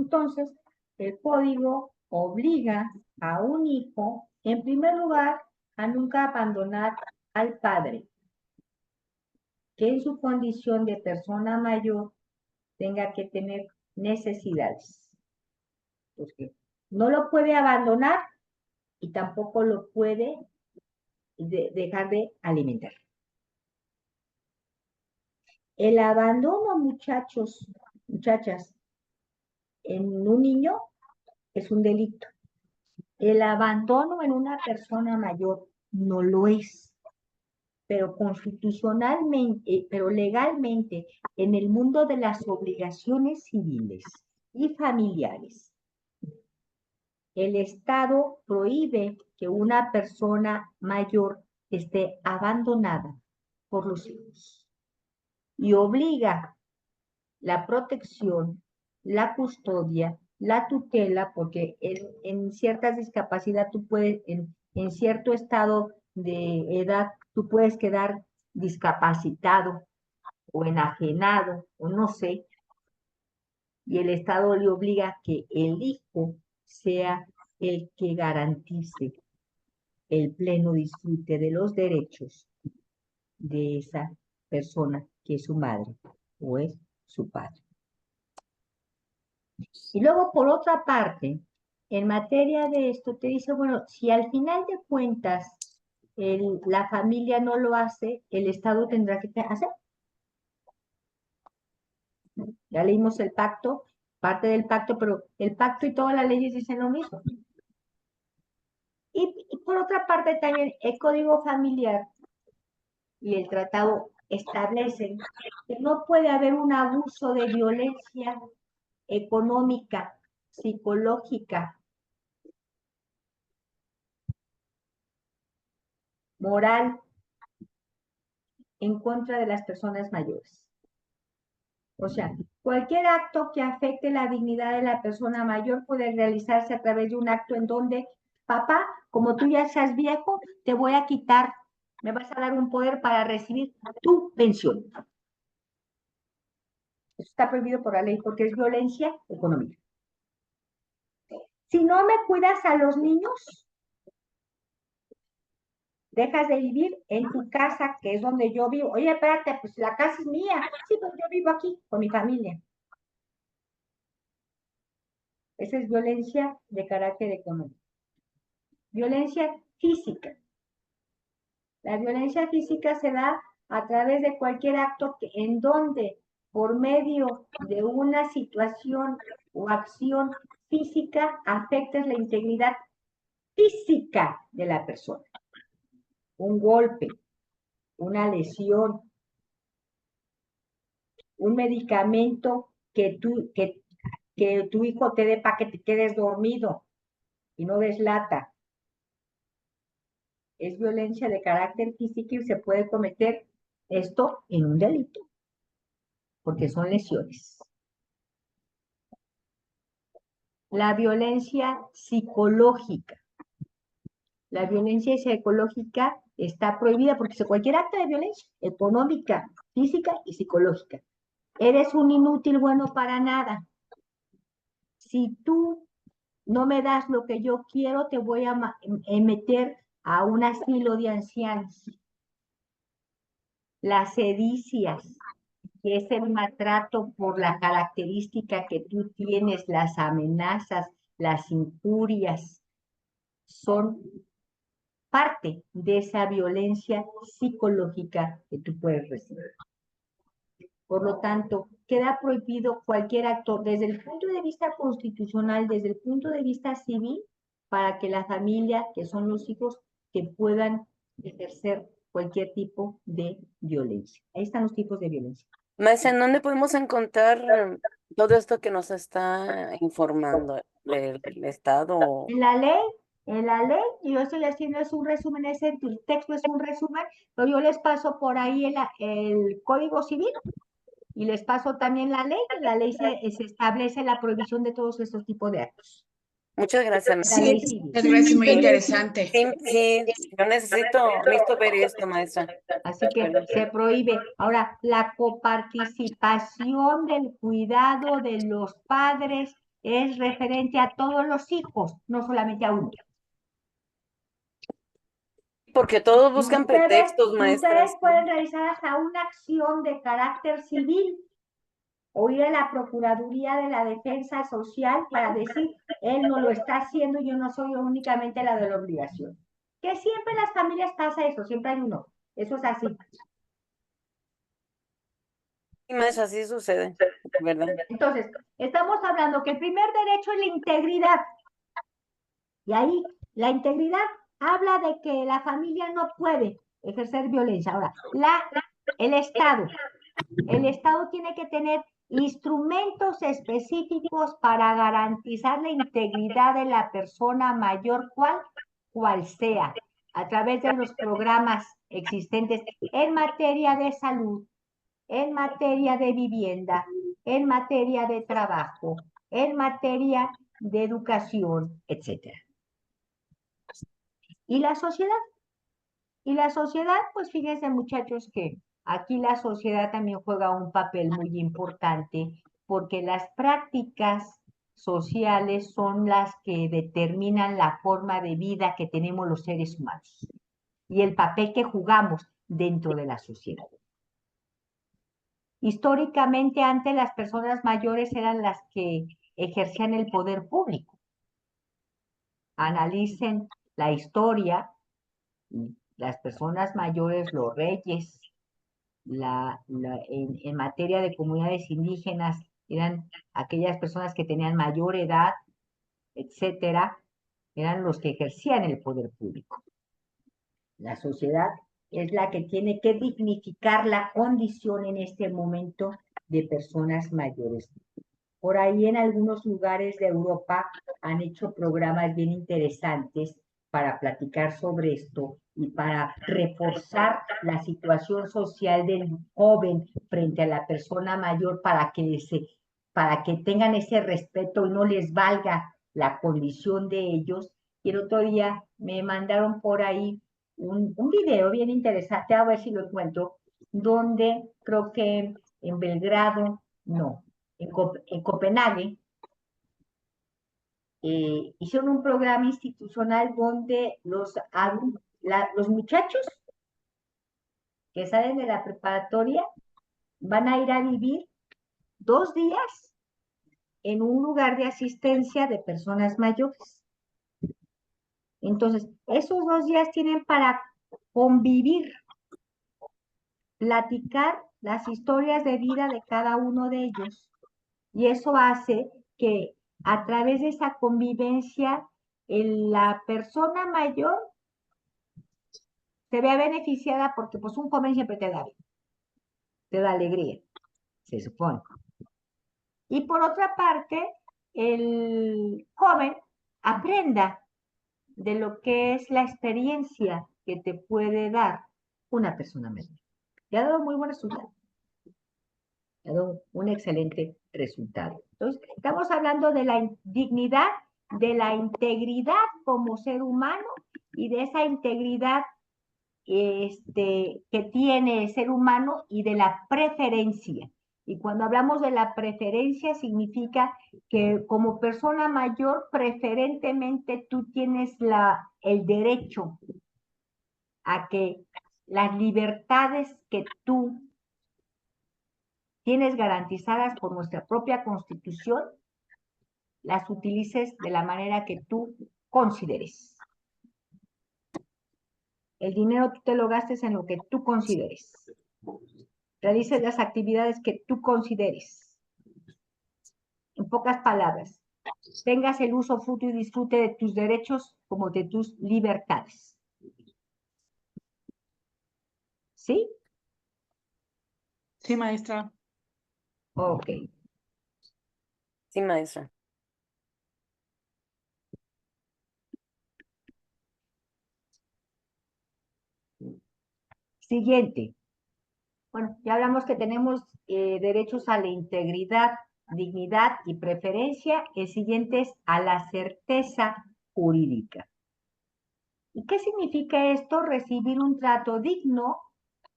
Entonces, el código obliga a un hijo, en primer lugar, a nunca abandonar al padre, que en su condición de persona mayor tenga que tener necesidades. Porque no lo puede abandonar y tampoco lo puede dejar de alimentar. El abandono, muchachos, muchachas, en un niño es un delito. El abandono en una persona mayor no lo es. Pero constitucionalmente, pero legalmente, en el mundo de las obligaciones civiles y familiares, el Estado prohíbe que una persona mayor esté abandonada por los hijos y obliga la protección, la custodia, la tutela, porque en ciertas discapacidades tú puedes, en cierto estado de edad, tú puedes quedar discapacitado o enajenado, o no sé, y el Estado le obliga a que el hijo sea el que garantice el pleno disfrute de los derechos de esa persona que es su madre o es su padre. Y luego, por otra parte, en materia de esto, te dice, bueno, si al final de cuentas la familia no lo hace, el Estado tendrá que hacer. Ya leímos el pacto, parte del pacto, pero el pacto y todas las leyes dicen lo mismo. Y por otra parte también el Código Familiar y el tratado establecen que no puede haber un abuso de violencia económica, psicológica, moral en contra de las personas mayores. O sea, cualquier acto que afecte la dignidad de la persona mayor puede realizarse a través de un acto en donde, papá, como tú ya seas viejo, te voy a quitar, me vas a dar un poder para recibir tu pensión. Eso está prohibido por la ley porque es violencia económica. Si no me cuidas a los niños, dejas de vivir en tu casa, que es donde yo vivo. Oye, espérate, pues la casa es mía. Sí, pues yo vivo aquí con mi familia. Esa es violencia de carácter económico. Violencia física. La violencia física se da a través de cualquier acto en donde, por medio de una situación o acción física, afectes la integridad física de la persona. Un golpe, una lesión, un medicamento que tu hijo te dé para que te quedes dormido y no deslata. Es violencia de carácter físico y se puede cometer esto en un delito, porque son lesiones. La violencia psicológica. La violencia psicológica está prohibida porque cualquier acto de violencia económica, física y psicológica. Eres un inútil bueno para nada. Si tú no me das lo que yo quiero, te voy a meter a un asilo de ancianos. Las sedicias, que es el maltrato por la característica que tú tienes, las amenazas, las injurias, son parte de esa violencia psicológica que tú puedes recibir. Por lo tanto, queda prohibido cualquier acto desde el punto de vista constitucional, desde el punto de vista civil, para que la familia, que son los hijos, que puedan ejercer cualquier tipo de violencia. Ahí están los tipos de violencia. Maestra, ¿en dónde podemos encontrar todo esto que nos está informando el Estado? En la ley, yo estoy haciendo es un resumen, ese texto es un resumen, pero yo les paso por ahí el Código Civil y les paso también la ley. En la ley se establece la prohibición de todos estos tipos de actos. Muchas gracias, maestra. La ley Sí, civil. muchas gracias, muy interesante. Sí, yo necesito ver esto, maestra. Así que se prohíbe. Ahora, la coparticipación del cuidado de los padres es referente a todos los hijos, no solamente a uno. Porque todos Y buscan ustedes, pretextos, maestra. ustedes pueden realizar hasta una acción de carácter civil o ir a la Procuraduría de la Defensa Social para decir, él no lo está haciendo, yo no soy únicamente la de la obligación. Que siempre en las familias pasa eso, siempre hay uno. Eso es así. Sí, maestra, así sucede, ¿verdad? Entonces, estamos hablando que el primer derecho es la integridad. Y ahí, la integridad habla de que la familia no puede ejercer violencia. Ahora, el Estado tiene que tener instrumentos específicos para garantizar la integridad de la persona mayor, cual sea, a través de los programas existentes en materia de salud, en materia de vivienda, en materia de trabajo, en materia de educación, etc. ¿Y la sociedad? Y la sociedad, pues fíjense muchachos que aquí la sociedad también juega un papel muy importante porque las prácticas sociales son las que determinan la forma de vida que tenemos los seres humanos y el papel que jugamos dentro de la sociedad. Históricamente, antes las personas mayores eran las que ejercían el poder público. Analicen la historia. Las personas mayores, los reyes, en materia de comunidades indígenas, eran aquellas personas que tenían mayor edad, etcétera, eran los que ejercían el poder público. La sociedad es la que tiene que dignificar la condición en este momento de personas mayores. Por ahí en algunos lugares de Europa han hecho programas bien interesantes para platicar sobre esto y para reforzar la situación social del joven frente a la persona mayor para que tengan ese respeto y no les valga la condición de ellos. Y el otro día me mandaron por ahí un video bien interesante, a ver si lo encuentro, donde creo que en Belgrado, no, en Copenhague, hicieron un programa institucional donde los muchachos que salen de la preparatoria van a ir a vivir 2 días en un lugar de asistencia de personas mayores. Entonces, esos 2 días tienen para convivir, platicar las historias de vida de cada uno de ellos. Y eso hace que a través de esa convivencia, la persona mayor se vea beneficiada porque pues un joven siempre te da vida, te da alegría, se supone. Y por otra parte, el joven aprenda de lo que es la experiencia que te puede dar una persona mayor. Te ha dado muy buen resultado. Te ha dado un excelente resultado. Entonces, estamos hablando de la dignidad, de la integridad como ser humano y de esa integridad que tiene el ser humano y de la preferencia. Y cuando hablamos de la preferencia significa que como persona mayor preferentemente tú tienes el derecho a que las libertades que tú tienes garantizadas por nuestra propia Constitución las utilices de la manera que tú consideres. El dinero tú te lo gastes en lo que tú consideres. Realices las actividades que tú consideres. En pocas palabras, tengas el uso, fruto y disfrute de tus derechos como de tus libertades. ¿Sí? Sí, maestra. Ok. Sí, maestra. Siguiente. Bueno, ya hablamos que tenemos derechos a la integridad, dignidad y preferencia. El siguiente es a la certeza jurídica. ¿Y qué significa esto? Recibir un trato digno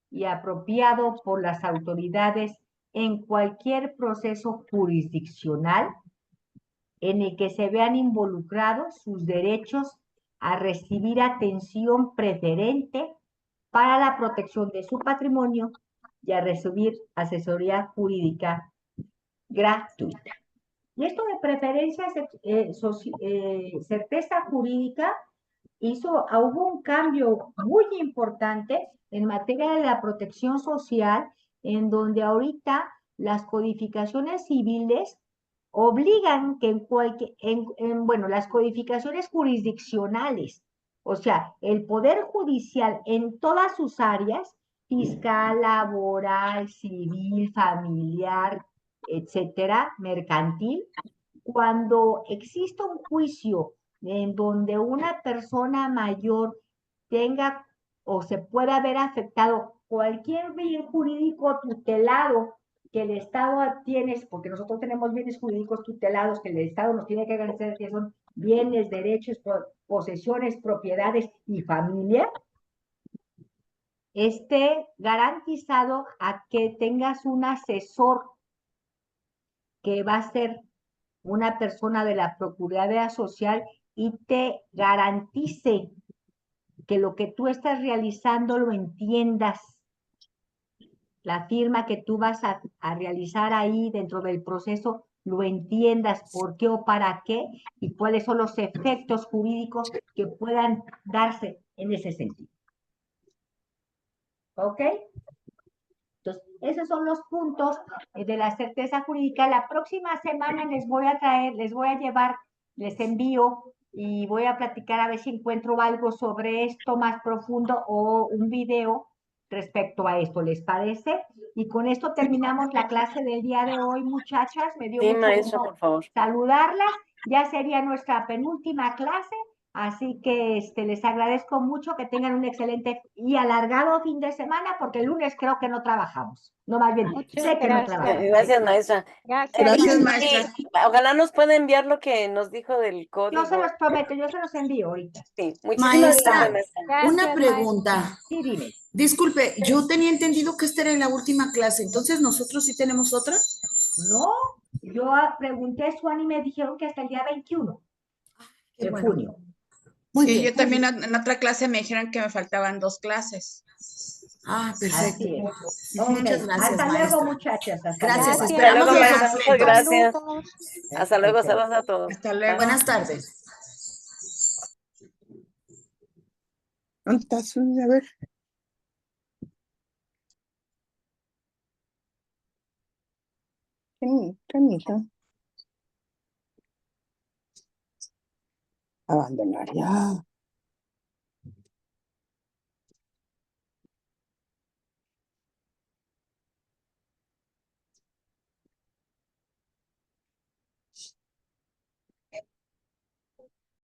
y apropiado por las autoridades en cualquier proceso jurisdiccional en el que se vean involucrados sus derechos a recibir atención preferente para la protección de su patrimonio y a recibir asesoría jurídica gratuita. Y esto de preferencia, certeza jurídica, hubo un cambio muy importante en materia de la protección social, en donde ahorita las codificaciones civiles obligan que bueno, las codificaciones jurisdiccionales, o sea, el Poder Judicial en todas sus áreas, fiscal, laboral, civil, familiar, etcétera, mercantil, cuando existe un juicio en donde una persona mayor tenga o se pueda ver afectado cualquier bien jurídico tutelado que el Estado tiene, porque nosotros tenemos bienes jurídicos tutelados que el Estado nos tiene que garantizar, que son bienes, derechos, posesiones, propiedades y familia, esté garantizado a que tengas un asesor que va a ser una persona de la Procuraduría Social y te garantice que lo que tú estás realizando lo entiendas. La firma que tú vas a realizar ahí dentro del proceso lo entiendas por qué o para qué y cuáles son los efectos jurídicos que puedan darse en ese sentido. ¿Ok? Entonces, esos son los puntos de la certeza jurídica. La próxima semana les voy a llevar, les envío y voy a platicar a ver si encuentro algo sobre esto más profundo o un video respecto a esto, ¿les parece? Y con esto terminamos la clase del día de hoy, muchachas. Me dio Sí, mucho maestra, gusto por favor. saludarlas. Ya sería nuestra penúltima clase. Así que les agradezco mucho que tengan un excelente y alargado fin de semana, porque el lunes creo que no trabajamos. No, más bien, Muchas sé que no gracias. trabajamos. Gracias, maestra. Gracias, Sí, maestra. ojalá nos pueda enviar lo que nos dijo del Yo código. se los prometo, yo se los envío ahorita. Sí, muchísimas gracias, Maestra, maestra. una pregunta. Sí, dime. Disculpe, yo tenía entendido que esta era la última clase, entonces nosotros sí tenemos otra. No, yo pregunté a Suan y me dijeron que hasta el día 21 Qué de bueno. junio. Muy Sí, bien. yo también en otra clase me dijeron que me faltaban 2 clases. Ah, perfecto. Así es. Ok. Muchas gracias, Hasta maestra. luego, muchachas. Hasta Gracias, luego. Hasta luego, esperamos maestra. verlas Muchas pronto. gracias. Saludos. Hasta luego, Ok. saludos a todos. Hasta luego. Buenas tardes. ¿Dónde estás? A ver. Camisa. Abandonar ya.